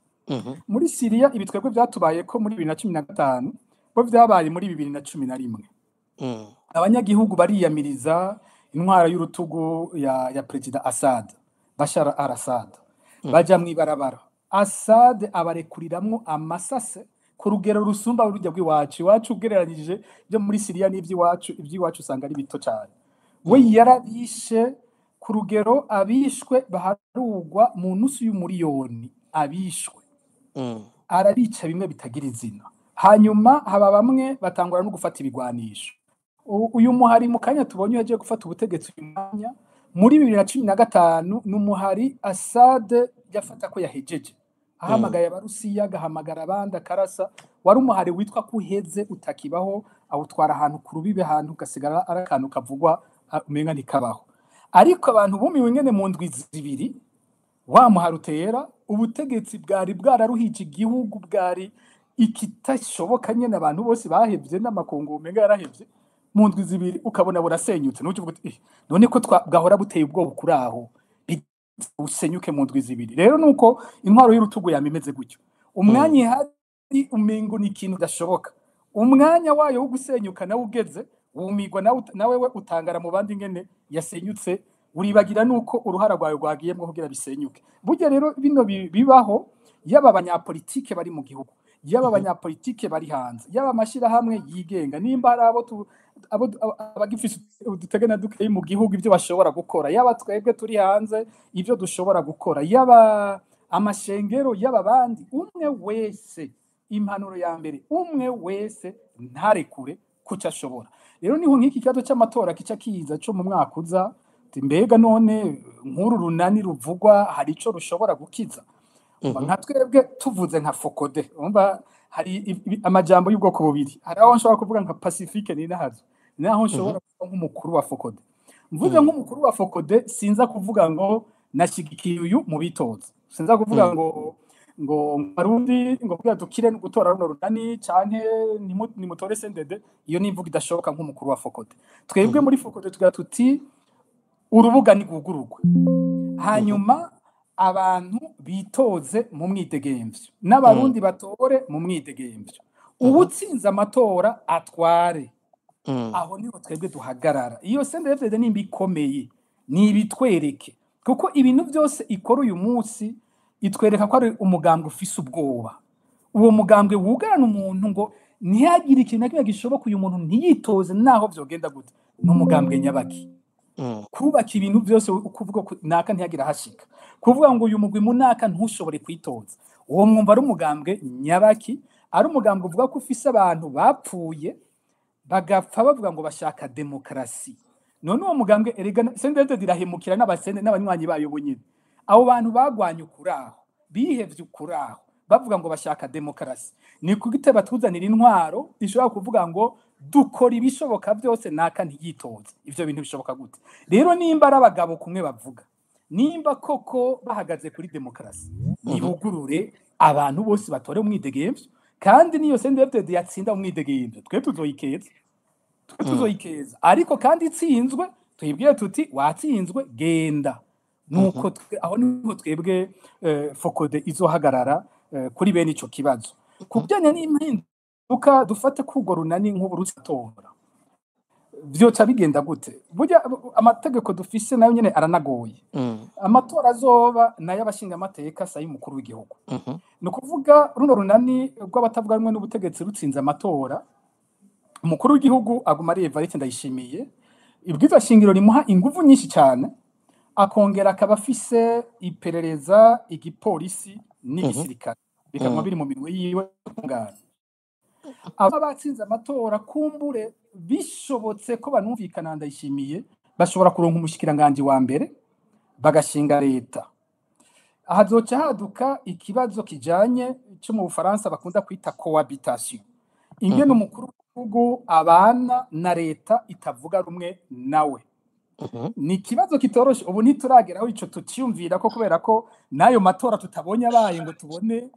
Muri Syria ibi twebwe byatubaye ko muri 2015 bo vyabaye muri 2011. Abanyagihugu bariyamiriza intwara y'urutugu ya President Assad, Bashar al-Assad. Baja mwibarabara, Assad abarekuriramwo amasase ku rugero rusumba urujya bw'iwacu ugereranyije byo muri Syria iby'iwacu usanga ari bito cyane. We yarabishe ku rugero abishwe baharugwa mu nusu y'umuriyoni abishwe. Arabica bimwe bitagira izina. Hanyuma haba bamwe batangura no gufata ibigwanisho. Uyu muhari mu kanya tubonye yaje gufata ubutegetsi umwanya muri 2015 n'umuhari Assad yafata ko yahejeje. Ahamagaye abarusiya gahamagara abandi karasa, wari umuhari witwa kuheze utakibaho awutwara ahantu ku rubibe, ahantu gasigara arakantu kavugwa umenga ntikabaho ariko abantu bumiwe ngene mu ndwi zibiri wa muharutera ubutegetsi bwari bwararuhije igihugu bwari ikitashoboka nyene abantu bose bahevye n'amakungu umenga yarahevye mu ndwi zibiri ukabona burasenyutse n'uvuga uti none ko bwahora buteye ubwoba kuri aho usenyuke mu ndwi zibiri rero nuko intwaro y'urutugu yamimeze gutyo umwanya ihari umengo ni ikintu udashoboka umwanya wayo wo gusenyuka nawe ugeze wumigwa nawe utangara mu bandi ngene yasenyutse uribagira nuko uruhara rwawe rwagiyemwo kugira bisenyuke burya rero bino bibaho yaba abanyapolitike bari mu gihugu yaba abanyapolitike bari hanze yaba amashirahamwe yigenga nimba hari abo abagifise udutegena dukeye mu gihugu ibyo bashobora gukora yaba twebwe turi hanze ibyo dushobora gukora yaba amashengero yaba bandi umwe wese impanuro ya mbere umwe wese ntarekure kuca ashobora rero niho nk'iki kibazo cy'amatora kica kiza cyo mu mwaka uza mbega none nk'uru runani ruvugwa hari ico rushobora gukiza nka twebwe tuvuze nka fokode umva hari amajambo y'ubwoko bubiri hari aho nshobora kuvuga nka pacifique ni nahazo naho nshobora kuvuga nk'umukuru wa fokode mvuze nk'umukuru wa fokode sinza kuvuga ngo nashigikiye uyu mu bitoza sinza kuvuga ngo Barundi ngo kugira dukire no gutora runo runani canke nimutore sendede iyo nimvuga idashoboka nk'umukuru wa fokode twebwe muri fokode tugira tuti urubuga ni gugurugwe hanyuma abantu bitoze mu mwidegemvyo n'abarundi batore mu mwidegemvyo ubutsinze amatora atware aho niho twebwe duhagarara iyo sendede nimba ikomeye ni ibitwereke kuko ibintu byose ikora uyu munsi itwereka ko ari umugambwe ufise ubwoba uwo mugambwe wugarana umuntu ngo ntihagire ikintu na kimwe gishoboka uyu muntu ntiyitoze naho vyogenda gute n'umugambwe nyabaki kubaka ibintu byose ukuvuga ko naka ntiyagira hashika kuvuga ngo uyu mugwi munaka ntushobore kwitoza uwo mwumva ari umugambwe nyabaki ari umugambwe uvuga ko ufise abantu bapfuye bagapfa bavuga ngo bashaka demokrasi none uwo mugambwe erega sendede dirahemukira n'abasende n'abanywanyi bayo bonyine abo bantu bagwanye ukuraho bihevye ukuraho bavuga ngo bashaka demokrasi ni kugite batuzanira intwaro ishobora kuvuga ngo dukora ibishoboka byose naka ntiyitoze ivyo bintu bishoboka gute rero nimba ari abagabo kumwe bavuga nimba koko bahagaze kuri demokrasi nibugurure abantu bose batore umwidegemvyo kandi niyo sendede yatsinda umwidegemvyo twe tuzoyikeza ariko kandi itsinzwe tuyibwiye tuti watsinzwe genda nuko aho niho twebwe fokode izohagarara kuri bene ico kibazo kubyanya n'impinduka dufate kugo runani nk'uburusatora vyoca bigenda gute burya amategeko dufise nayo nyene aranagoye amatora azoba nayo abashinga amateka sayi umukuru w'igihugu no kuvuga runo runani rw'abatavuga rumwe n'ubutegetsi rutsinze amatora umukuru w'igihugu aguma ari Evariste Ndayishimiye ibwiza shingiro rimuha ingufu nyinshi cyane akongera akaba afise iperereza igipolisi n'igisirikare bikamwa biri mu minwe yiwe ngana aba batsinze amatora kumbure bishobotse ko banumvikana Ndayishimiye bashobora kuronka umushikiranganje wa mbere bagashinga leta ahazoca haduka ikibazo kijanye cyo mu Bufaransa bakunda kwita cohabitation ingene umukuru w'igihugu abana na leta itavuga rumwe nawe ni ikibazo kitoroshe ubu ntiturageraho ico tucyumvira ko kubera ko nayo matora tutabonye abaye ngo tubone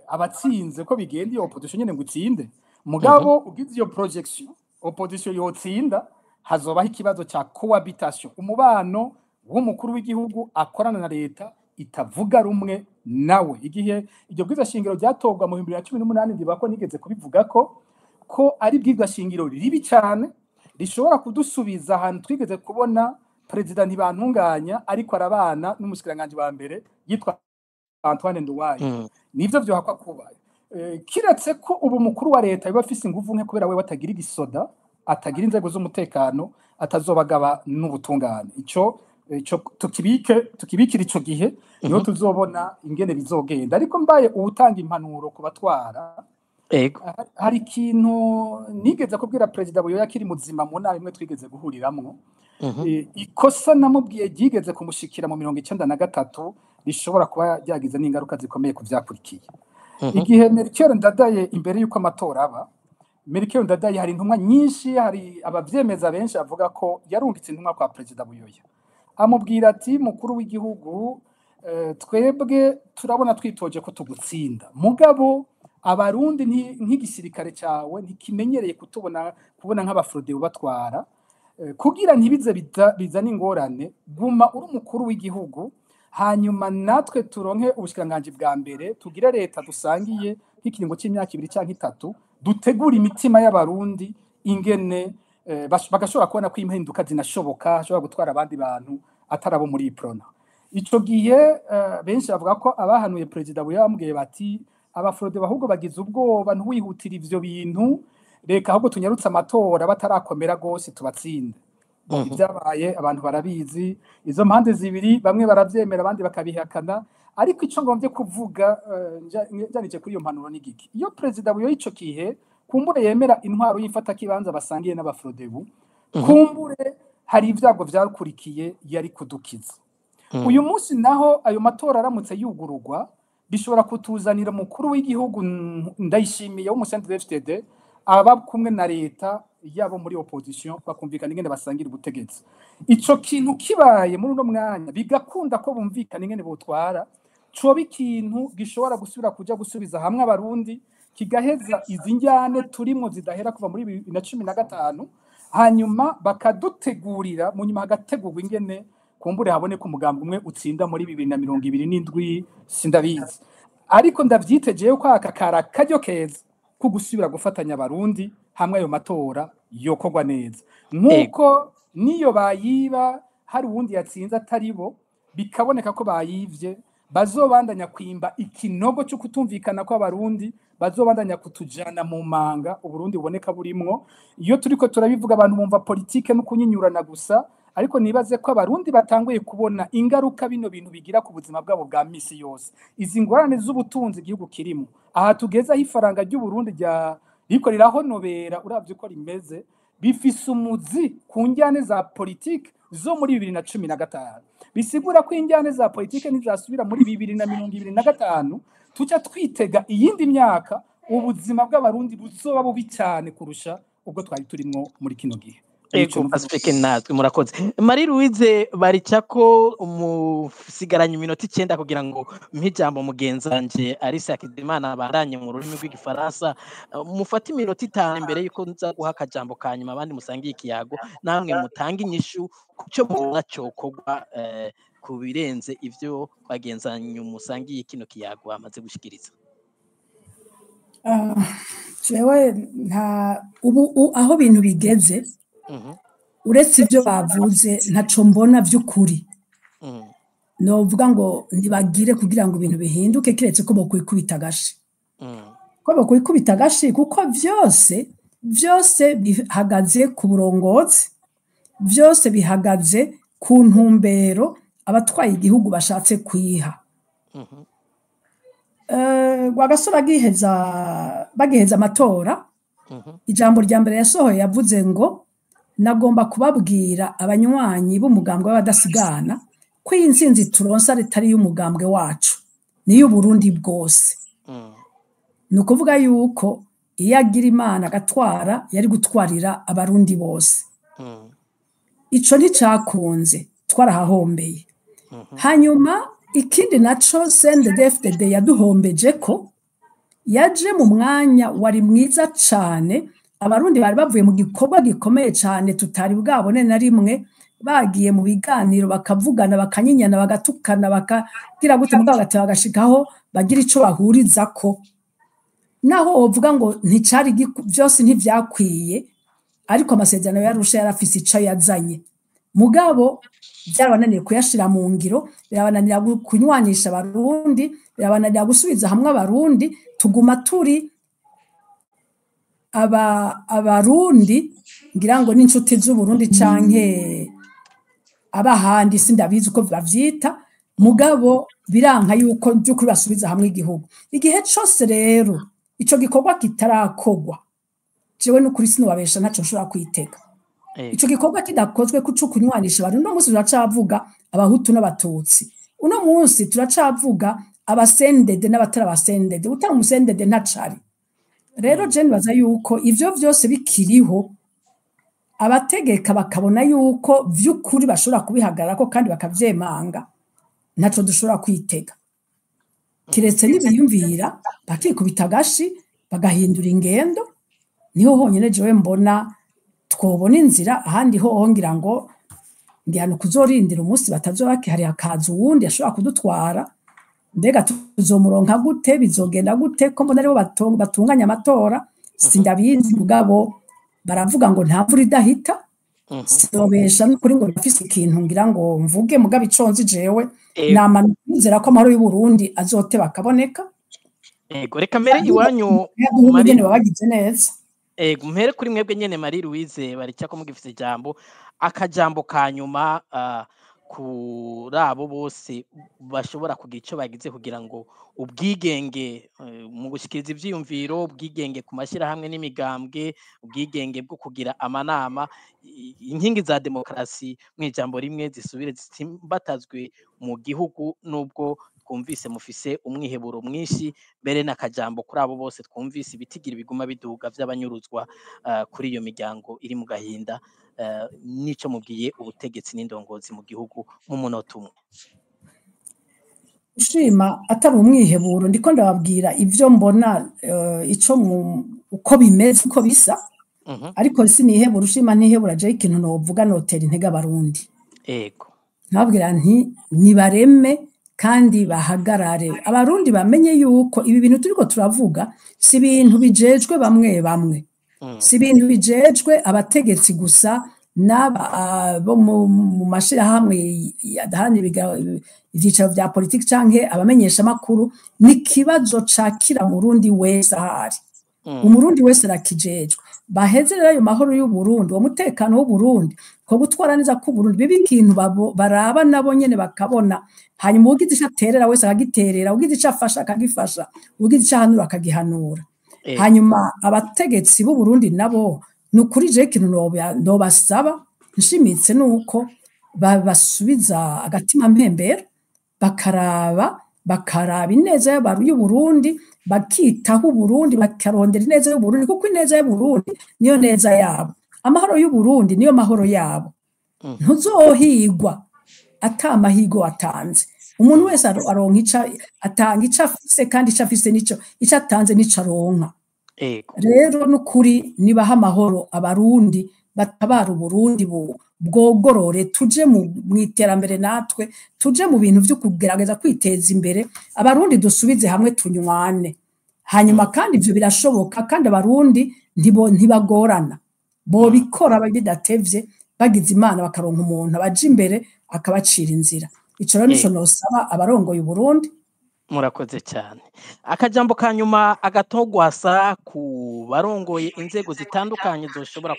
abatsinze ko bigenda iyo opposition nyene ngo utsinde mugabo ugize iyo projection opposition yotsinda hazobaho ikibazo ca cohabitation umubano w'umukuru w'igihugu akorana na leta itavuga rumwe nawe igihe iryo bwiza shingiro ryatogwa mu 2018 ndibako nigeze kubivuga ko ari bwiza shingiro ribi cyane rishobora kudusubiza ahantu twigeze kubona president ntibantunganya ariko arabana n'umushikiranganje wa mbere yitwa Antoine Nduwaye nivyo vyohakwa kuba kiretse ko ubu mukuru wa leta biba afise ingufu nke kubera we batagira igisoda atagira inzego z'umutekano atazobagaba n'ubutungane ico tukibikira ico gihe niho tuzobona ingene bizogenda ariko mbaye ubutanga impanuro ku batwara hari ikintu nigeze kubwira president Buyoya akiri muzima mu nama imwe twigeze guhuriramwo ikosa namubwiye ryigeze kumushikira mu 1993 rishobora kuba ryagize n'ingaruka zikomeye ku vyakurikiye igihe Melchior Ndadaye imbere yuko amatora aba Melchior Ndadaye hari intumwa nyinshi, hari abavyemeza benshi avuga ko yarungitse intumwa kwa Perezida Buyoya amubwira ati mukuru w'igihugu twebwe turabona twitoje ko tugutsinda mugabo abarundi nk'igisirikare cyawe ntikimenyereye kubona nk'abafrode batwara kugira ntibize bizana ingorane guma uri umukuru w'igihugu hanyuma natwe turonke ubushikiranganje bwa mbere tugire leta dusangiye nk'ikiringo cy'imyaka 2 cyangwa 3 dutegura imitima y'abarundi ingene bagashobora kubona ko impinduka zinashoboka ashobora gutwara abandi bantu atarabo muri Iprona. Ico gihe benshi bavuga ko abahanuye Perezida Buyoya bamubwiye bati abafrode bahubwo bagize ubwoba ntuwihutira ivyo bintu reka ahubwo tunyarutse amatora batarakomera gose tubatsinde. Ibyabaye abantu barabizi izo mpande zibiri bamwe baravyemera abandi bakabihakana ariko ico ngomvye kuvuga njanije kuri iyo mpanuro n'igiki iyo Perezida Buyoya ico kihe kumbure yemera intwaro y'ifata kibanza basangiye n'abafrodebu kumbure hari ivyago vyakurikiye yari kudukiza. Uyu munsi naho ayo matora aramutse yugururwa bishobora kutuzanira mukuru w'igihugu Ndayishimiye wo mu CNDD-FDD aba kumwe na leta yabo muri opposition bakumvikana ingene basangira ubutegetsi. Ico kintu kibaye muri uno mwanya bigakunda ko bumvikana ingene botwara coba ikintu gishobora gusubira kuja gusubiza hamwe abarundi kigaheza izi njyane turimo zidahera kuva muri 2015 hanyuma bakadutegurira mu nyuma hagategurwa ingene kumbure habone ko umugambi umwe utsinda muri 2027 sindabizi ariko ndavyitejeyo ko aka kara kajyo keza ko gusubira gufatanya abarundi hamwe ayo matora yokogwa neza nkuko niyo bayiba hari uwundi yatsinze ataribo bikaboneka ko bayivye bazobandanya kwimba ikinogo cyo kutumvikana ko abarundi bazobandanya kutujana mu manga uburundi buboneka burimwo iyo turiko turabivuga abantu bumva politike no kunyinyurana gusa ariko nibaze ko abarundi batanguye kubona ingaruka bino bintu bigira ku buzima bwabo bwa misi yose izi ngorane z'ubutunzi igihugu kirimo aha tugeza aho ifaranga ry'uburundi riko rirahonobera uravye uko rimeze bifise umuzi ku njyane za politike zo muri 2015 bisigura ko injyane za politike nizasubira muri 2025 tuca twitega iyindi myaka ubuzima bw'abarundi buzoba bubi cyane kurusha ubwo twari turimo muri kino gihe. Ego Pacifique natwe murakoze. Marie Louise Baricako umusigaranye iminota 9 kugira ngo mpijambo mugenzanje Alice Akidimana baranye mu rurimi rw'igifaransa mufata iminota 5 imbere yuko nza guha akajambo kanyuma abandi musangiye ikiyago namwe mutanga inyishu kucyo mubona cyokorwa ku birenze ivyo bagenzanye umusangiye kino kiyago amaze gushikiriza. Jewe ubu aho bintu bigeze uretse ibyo bavuze ntaco mbona by'ukuri novuga ngo ntibagire kugira ngo ibintu bihinduke kiretse ko bokwikubita gashi kuko byose bihagaze ku burongozi byose bihagaze ku ntumbero abatwaye igihugu bashatse kwiha Rwagasore bagiheza amatora ijambo rya mbere yasohoye yavuze ngo nagomba kubabwira abanywanyi b'umugambwe w'abadasigana ko iyi nsinzi turonsa ritari y'umugambwe wacu ni y'Uburundi bwose ni ukuvuga yuko iyo agira Imana agatwara yari gutwarira abarundi bose ico nticakunze twarahahombeye hanyuma ikindi naco CNDD-FDD yaduhombeje ko yaje mu mwanya wari mwiza cane abarundi bari bavuye mu gikorwa gikomeye cyane tutari bwabone na rimwe bagiye mu biganiro bakavugana bakanyinyana bagatukana bakagira gute mugabo gateba bagashikaho bagira ico bahuriza ko naho uvuga ngo nticari byose ntivyakwiye ariko amasezerano yarusha yarafise ico yazanye mugabo byarabananiye kuyashira mu ngiro birabananira kunywanisha abarundi birabananira gusubiza hamwe abarundi tuguma turi abarundi ngira ngo n'inshuti z'Uburundi canke abahandi sindabizi uko bavyita mugabo biranka yuko by'ukuri basubiza hamwe igihe cyose rero ico gikorwa kitarakogwa jewe n'ukuri sinubabesha ntaco nshobora kwitega ico gikorwa kidakozwe kuco kunywanisha abantu no munsi turacavuga abahutu n'abatutsi uno munsi turacavuga abasendede n'abatara abasendede utari umusendede ntacari rero je nibaza yuko ivyo vyose bikiriho abategeka bakabona yuko vy'ukuri bashobora kubihagararako kandi bakavyemanga ntaco dushobora kwitega kiretse n'ibiyumvira bakikubita agashi bagahindura ingendo niho honyine jewe mbona twobona inzira ahandi ho ngira ngo ngihano kuzorindira umunsi batazobaki hari akazi uwundi ashobora kudutwara mbega tuzomuronka gute bizogenda gute ko mbona aribo batunganya amatora sindabizi mugabo baravuga ngo nta mvura idahita sinobesha n'ukuri ngo bafise ikintu ngira ngo mvuge mugabo iconzi jewe namanizera ko amahoro y'u Burundi azote bakaboneka ego reka mbere iwanyu Marie wabagize neza ego mpere kuri mwebwe nyene Marie Louise baricya ko mugifise ijambo akajambo kanyuma kuri abo bose bashobora kugira ico bagize kugira ngo ubwigenge mu gushikiriza ivyiyumviro ubwigenge ku mashyirahamwe n'imigambwe ubwigenge bwo kugira amanama inkingi za demokrasi mu ijambo rimwe zisubire zimbatazwe mu gihugu nubwo twumvise mufise umwiheburo mwinshi mbere n'akajambo kuri abo bose twumvise ibitigira biguma biduga vy'abanyuruzwa kuri iyo miryango iri mu gahinda nico mubwiye ubutegetsi n'indongozi mu gihugu mu munota umwe ushima atari umwiheburo ndiko ndababwira ivyo mbona ico uko bimeze uko bisa ariko sinihebura ushima ntihebura je ikintu novuga notera intege abarundi ego nababwira nti nibareme kandi bahagarare abarundi bamenye yuko ibi bintu turiko turavuga si ibintu bijejwe bamwe bamwe si ibintu bijejwe abategetsi gusa bo mu mashirahamwe adaharanira ivyicaro vya politiki canke abamenyesha makuru ni kibazo cakira murundi wese ahari umurundi wese arakijejwe baheze rero ayo mahoro y'u Burundi uwo mutekano w'u Burundi ko gutwara neza ku Burundi bibi ikintu baraba nabo nyene bakabona hanyuma ugize ico aterera wese akagiterera ugize ico afasha akagifasha ugize ico ahanura akagihanura hanyuma abategetsi b'u Burundi nabo nukuri je ikintu nobasaba nshimitse nuko basubiza agatima mpembero bakaraba ineza y'u Burundi bakitaho Burundi bakarondera ineza y'u Burundi kuko ineza y'u Burundi niyo neza yabo amahoro y'u Burundi niyo mahoro yabo ntuzohigwa atamahigo atanze umuntu wese aronka atanga ico afise kandi ico afise nico ico atanze nico aronka rero nukuri nibaha amahoro abarundi batabara Burundi bwogorore tuje mu iterambere natwe tuje mu bintu vyo kugerageza kwiteza imbere abarundi dusubize hamwe tunywane hanyuma kandi ivyo birashoboka kandi abarundi ntibagorana bo bikora bidatevye bagize imana bakaronka umuntu abaje imbere akabacira inzira ico rero nico nosaba abarongoye Burundi murakoze cyane akajambo kanyuma agatogwasa ku barongoye inzego zitandukanye zoshobora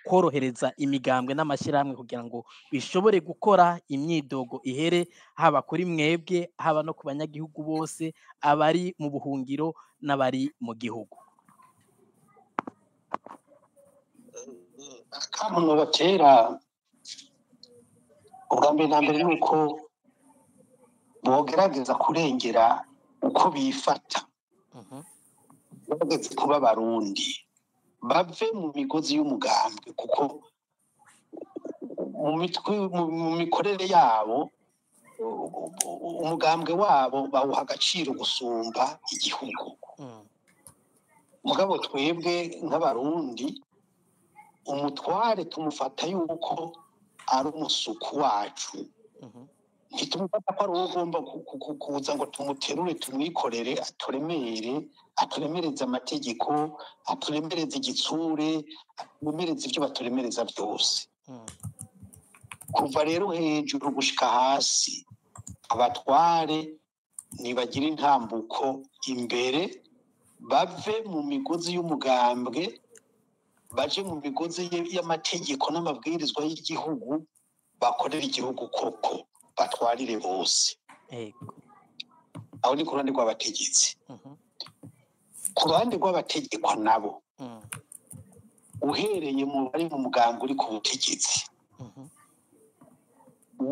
korohereza imigambwe n'amashyirahamwe kugira ngo bishobore gukora imyidogo ihere haba kuri mwebwe haba no ku banyagihugu bose abari mu buhungiro n'abari mu gihugu akamuntu batera ubwa mbere na mbere ni uko bogerageza kurengera uko bifata bageze kuba abarundi bave mu migozi y'umugambwe kuko mu mikorere yabo umugambwe wabo bawuha agaciro gusumba igihugu mugabo twebwe nk'abarundi umutware tumufata yuko ari umusuku wacu ntitumufata ko ari uwo ugomba kuza ngo tumuterure tumwikorere aturemereze amategeko aturemereze igitsure aturemereze ibyo baturemereza byose kuva rero hejuru gushika hasi abatware nibagira intambuko imbere bave mu migozi y'umugambwe baje mu migozi y'amategeko n'amabwirizwa y'igihugu bakorera igihugu koko batwarire bose aho ni ku ruhande rw'abategetsi ku ruhande rw'abategekwa nabo uhereye mu bari mu mugambi uri ku butegetsi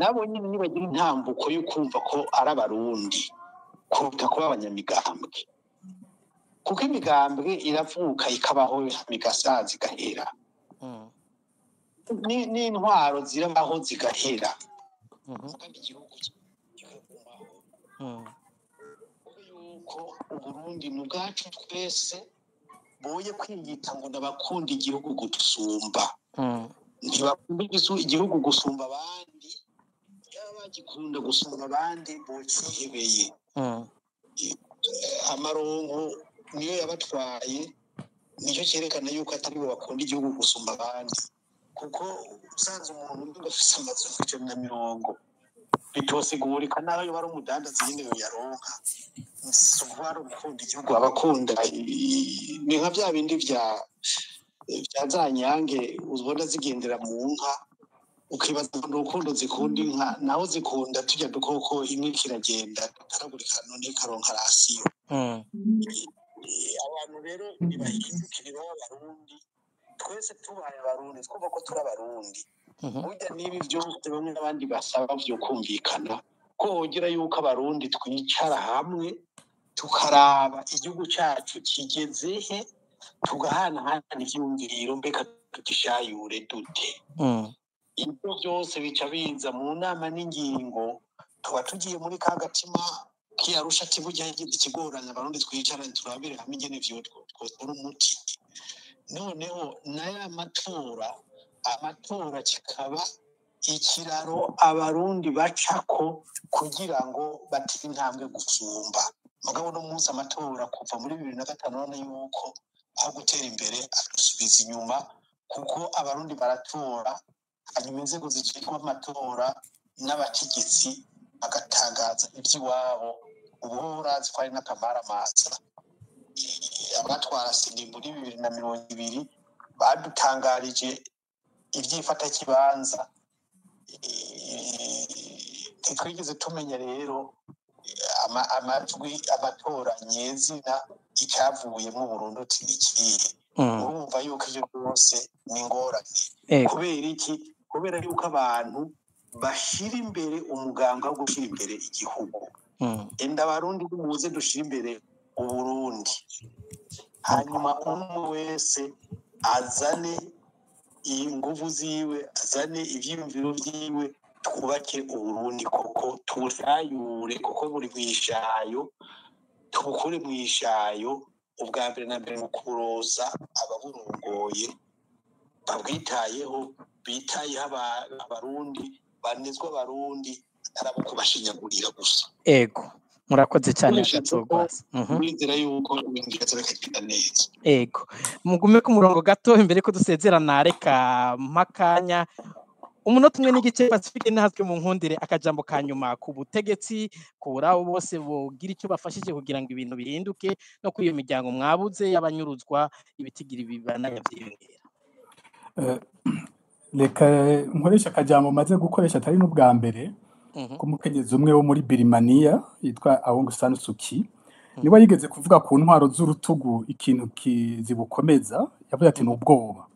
nabo nyine nibagira intambuko yo kumva ko ari abarundi kuruta kuba abanyamigambwe kuko imigambwe iravuka ikabaho migasaza igahera n'intwaro zirabaho zigahera kandi igihugu kikagumaho yuko Uburundi ni ubwacu twese boye kwiyita ngo n'abakunda igihugu gusumba ntibakunda igihugu gusumba abandi yaba bagikunda gusumba abandi bocihebeye amaronko niyo yabatwaye nicyo cyerekana yuko atari bo bakunda igihugu gusumba abandi kuko usanze umuntu ufite amazu 150 bitosigurika naho yo bari umudandazi nyine yaronka suba ari gukunda igihugu abakunda ni nka bya bindi bya zanyange uzibona zigendera mu nka ukibaza ngo urukundo zikunda inka naho zikunda tujya dukoko imwe kiragenda taragurika none karonka rasiyo abantu rero nibahindukire b'abarundi twese tubaye abarundi twumva ko turi abarundi burya niba byose bamwe n'abandi basaba byo kumvikana ko hogira yuko abarundi twicara hamwe tukaraba igihugu cyacu kigeze he tugahanahana ivyumviro mbeka tutishayure dute ibyo byose bica biza mu nama n'ingingo tuba tugiye muri kagatima kiyarusha kibuja yagize ikigoranya abarundi twicaranye turabire hamwe ingene vyo twotora umuti noneho naya amatora kikaba ikiraro abarundi bacako kugira ngo batire intambwe gusumba mugabo no munsi amatora kuva muri 2005 none yuko aho gutera imbere asubiza inyuma kuko abarundi baratora hanyuma inzego zijejwe amatora n'abategetsi bagatangaza iby'iwabo ubuhora zitwari n'akamara maza abatwara sindi muri 2020 badutangarije ibyifata kibanza twigeze tumenya rero amajwi amatora nyezina icyavuye mu Burundi tinikiye urumva yuko ibyo byose ni ngorane kubera iki kubera yuko abantu bashira imbere umuganga wo gushira imbere igihugu enda abarundi muze dushira imbere Uburundi hanyuma umwe wese azane inguvu ziwe azane ivyiyumviro vyiwe twubake Uburundi koko tushayure koko buri mwishayo tubukure mwishayo ubwa mbere na mbere mu kuroza ababurongoye babwitayeho bitayeho abarundi banezwa abarundi atarabo kubashinyagurira gusa ego murakoze cyane gatogwasa mwizera yuko ibintu bikagenda neza ego mugume ku murongo gato imbere ko dusezerana reka mpakanya umunota umwe n'igice Pacifique ntazwe mu nkundire akajambo kanyuma ku butegetsi kurabo bose bogira icyo bafashije kugira ngo ibintu bihinduke no kuri iyo miryango mwabuze y'abanyuruzwa ibitigira bibananya byiyongera reka nkoresha akajambo maze gukoresha atari n'ubwa mbere ko umukenyezi umwe wo muri Birimaniya yitwa Aung San Suu Kyi niwe yigeze kuvuga ku ntwaro z'urutugu ikintu kizibukomeza yavuze ati n'ubwoba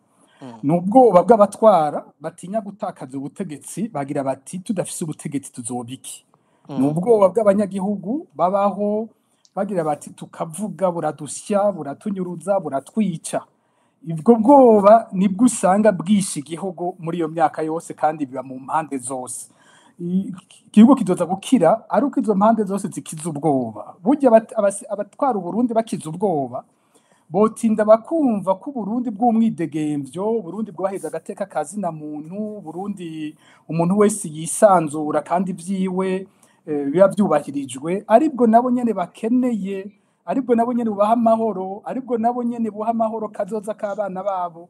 bw'abatwara batinya gutakaza ubutegetsi bagira bati tudafise ubutegetsi tuzobiki n'ubwoba bw'abanyagihugu babaho bagira bati tukavuga buradusya buratunyuruza buratwica ubwo bwoba nibwo usanga bwishe igihugu muri iyo myaka yose kandi biba mu mpande zose igihugu kizoza gukira ari uko izo mpande zose zikiza ubwoba burya abatwara Uburundi bakiza ubwoba botinda bakumva ko Burundi bw'umwidegemvyo Burundi bwaheza agateka kazina muntu Burundi umuntu wese yisanzura kandi vyiwe biba byubahirijwe aribwo nabo nyene bakeneye aribwo nabo nyene bubaha amahoro aribwo nabo nyene buha amahoro kazoza k'abana babo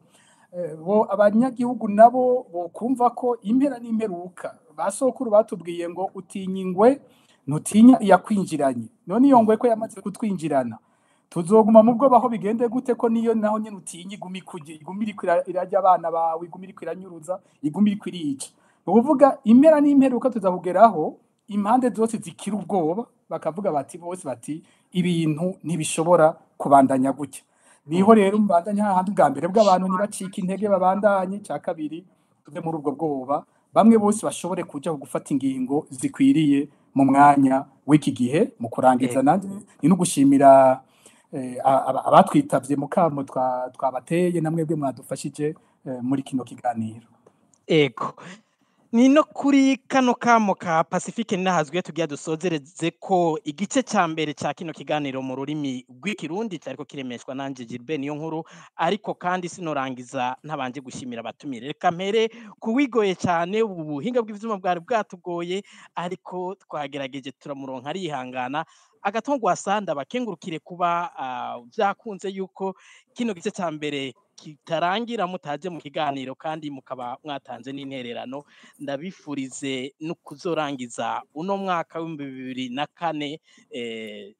bo abanyagihugu nabo bokumva ko impera n'imperuka basokuru batubwiye ngo utinya ingwe ntutinya iyakwinjiranye none iyo ngwe ko yamaze kutwinjirana tuzoguma mu bwo baho bigende gute ko niyo naho nyene utinya igumira irajya abana bawe igumira iranyuruza igumira irica uvuga impera n'imperuka tuzakugeraho impande zose zikira ubwoba bakavuga bati bose bati ibintu ntibishobora kubandanya gutya niho rero mbandanya hahandi bwa mbere bw'abantu ntibacika intege babandanye cya kabiri tuve muri ubwo bwoba bamwe bose bashobore kuja gufata ingingo zikwiriye mu mwanya w'iki gihe mu kurangiza nandi ni no gushimira abatwitavye mu kamo twabateye namwebwe mwadufashije muri kino kiganiro. Ego. Ni no kuri kano kamo ka Pacifique ninahazwe tugiye dusozereze ko igice ca mbere ca kino kiganiro mu rurimi rw'ikirundi cyariko kiremeshwa nanje Gilbert niyo nkuru, ariko kandi sinorangiza ntabanje gushimira abatumire. Reka mpere kuwigoye cyane, ubuhinga bw'ivyuma bwari bwatugoye, ariko twagerageje turamuronka arihangana. Agatongwa sanda bakengurukire kuba vyakunze yuko kino gice ca mbere kitarangira mutaje mu kiganiro kandi mukaba mwatanze n'intererano. Ndabifurize no kuzorangiza uno mwaka w'2024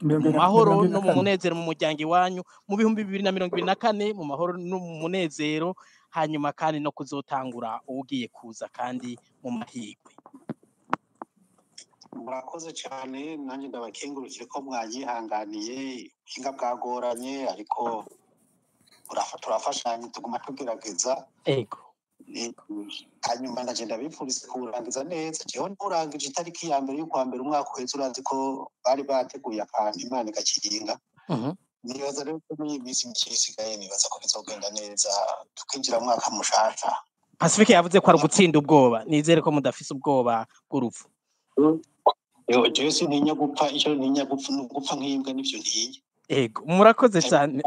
mu mahoro no mu munezero mu muryango iwanyu, mu 2024 mu mahoro no mu munezero, hanyuma kandi no kuzotangura ugiye kuza kandi mu mahigwe. Murakoze cyane, nanjye ndabakengurukire ko mwayihanganiye, ubuhinga bwagoranye ariko turafashanya tuguma tugerageza. Ego. Hanyuma ndaje ndabifuriza kurangiza neza. Jewe nturangije itariki ya mbere y'ukwa mbere umwaka uheze, urazi ko bari bateguye akantu Imana ikakiringa. Nibaza rero ko iyi minsi mike isigaye, nibaza ko bizogenda neza tukinjira mu mwaka mushasha. Pacifique yavuze ko ari gutsinda ubwoba, nizere ko mudafise ubwoba bw'urupfu. Jewe sintinya gupfa, icyo ntinya gupfa nk'imbwa nivyo ntinya. Ego, murakoze cyane.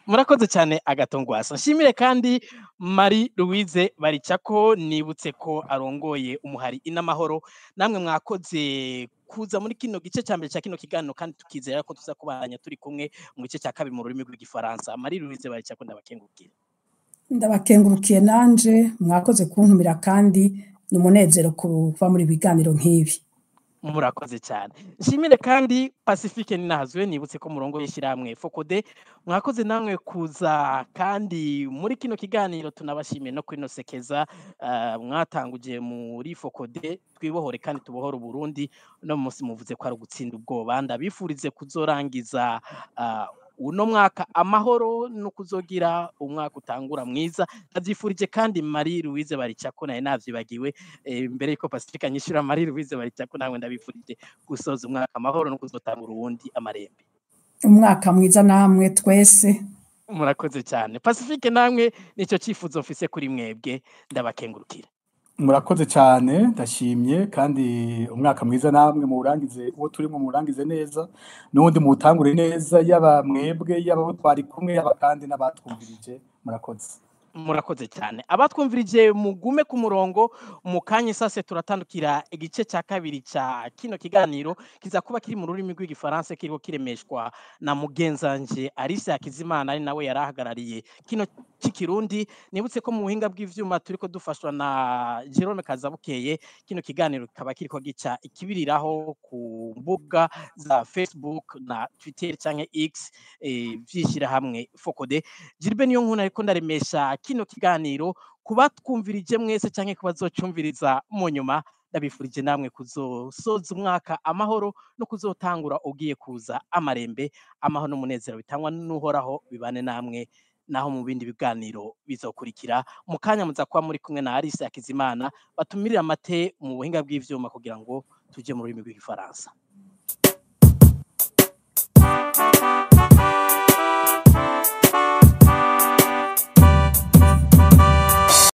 Murakoze cyane Agatongwasa. Nshimire kandi Marie Louise Baricako, nibutse ko arongoye umuhari Inamahoro. Namwe mwakoze kuza muri kino gice cya mbere cya kino kiganiro, kandi tukizera ko tuza kubahanya turi kumwe mu gice cya kabiri mu rurimi rw'igifaransa. Marie Louise Baricako, ndabakengurukiye nanje, mwakoze kuntumira kandi n'umunezero kuva muri biganiro nk'ibi. Murakoze cyane. Nshimire kandi Pacifique ninahazwe, nibutse ko murongo yishiramwe Focode. Mwakoze namwe kuza kandi muri kino kiganiro, tunabashimiye no kwinosekeza mwatanguje muri Focode. Twibohore kandi tubohora Burundi. No munsi muvuze ko ari gutsinda ubwoba. Ndabifurize kuzorangiza uno mwaka amahoro no kuzogira umwaka utangura mwiza. Ndavyifurije kandi Marie Louise Baricako, naye navyibagiwe mbere yuko Pacifique anyishura. Marie Louise Baricako, nawe ndabifurije gusoza umwaka amahoro no kuzotangura uwundi amarembe. Umwaka mwiza namwe twese. Murakoze cyane. Pacifique, namwe nico cifuzo mfise kuri mwebwe, ndabakengurukira. Murakoze cyane, ndashimye kandi umwaka mwiza namwe murangize, uwo turimo murangize neza, n'undi mutangure neza, yaba mwebwe yaba twari kumwe, yaba kandi n'abatwumvirije. Murakoze cyane. Abatwumvirije mugume ku murongo, mu kanya sase turatandukira igice cya kabiri cya kino kiganiro, kiza kuba kiri mu rurimi rw'igifaransa, kiriko kiremeshwa na mugenzanje Alice Hakizimana, ari nawe yarahagarariye kino cy'ikirundi. Nibutse ko mu buhinga bw'ivyuma turiko dufashwa na Jerome Kazabukeye. Kino kiganiro kikaba kiriko gica ikibiriraho ku mbuga za Facebook na Twitter canke X vyishira hamwe Focode. Gilbert niyo nkuna ariko ndaremesha kino kiganiro, kubatwumvirije mwese canke kubazocumviriza mu nyuma. Ndabifurije namwe kuzosoza umwaka amahoro no kuzotangura ugiye kuza amarembe. Amahoro n'umunezero bitangwa n'uhoraho bibane namwe, naho mu bindi biganiro bizokurikira. Mu kanya muza kuba muri kumwe na Alice Hakizimana, batumirira amate mu buhinga bw'ivyuma kugira ngo tuje mu rurimi rw'igifaransa.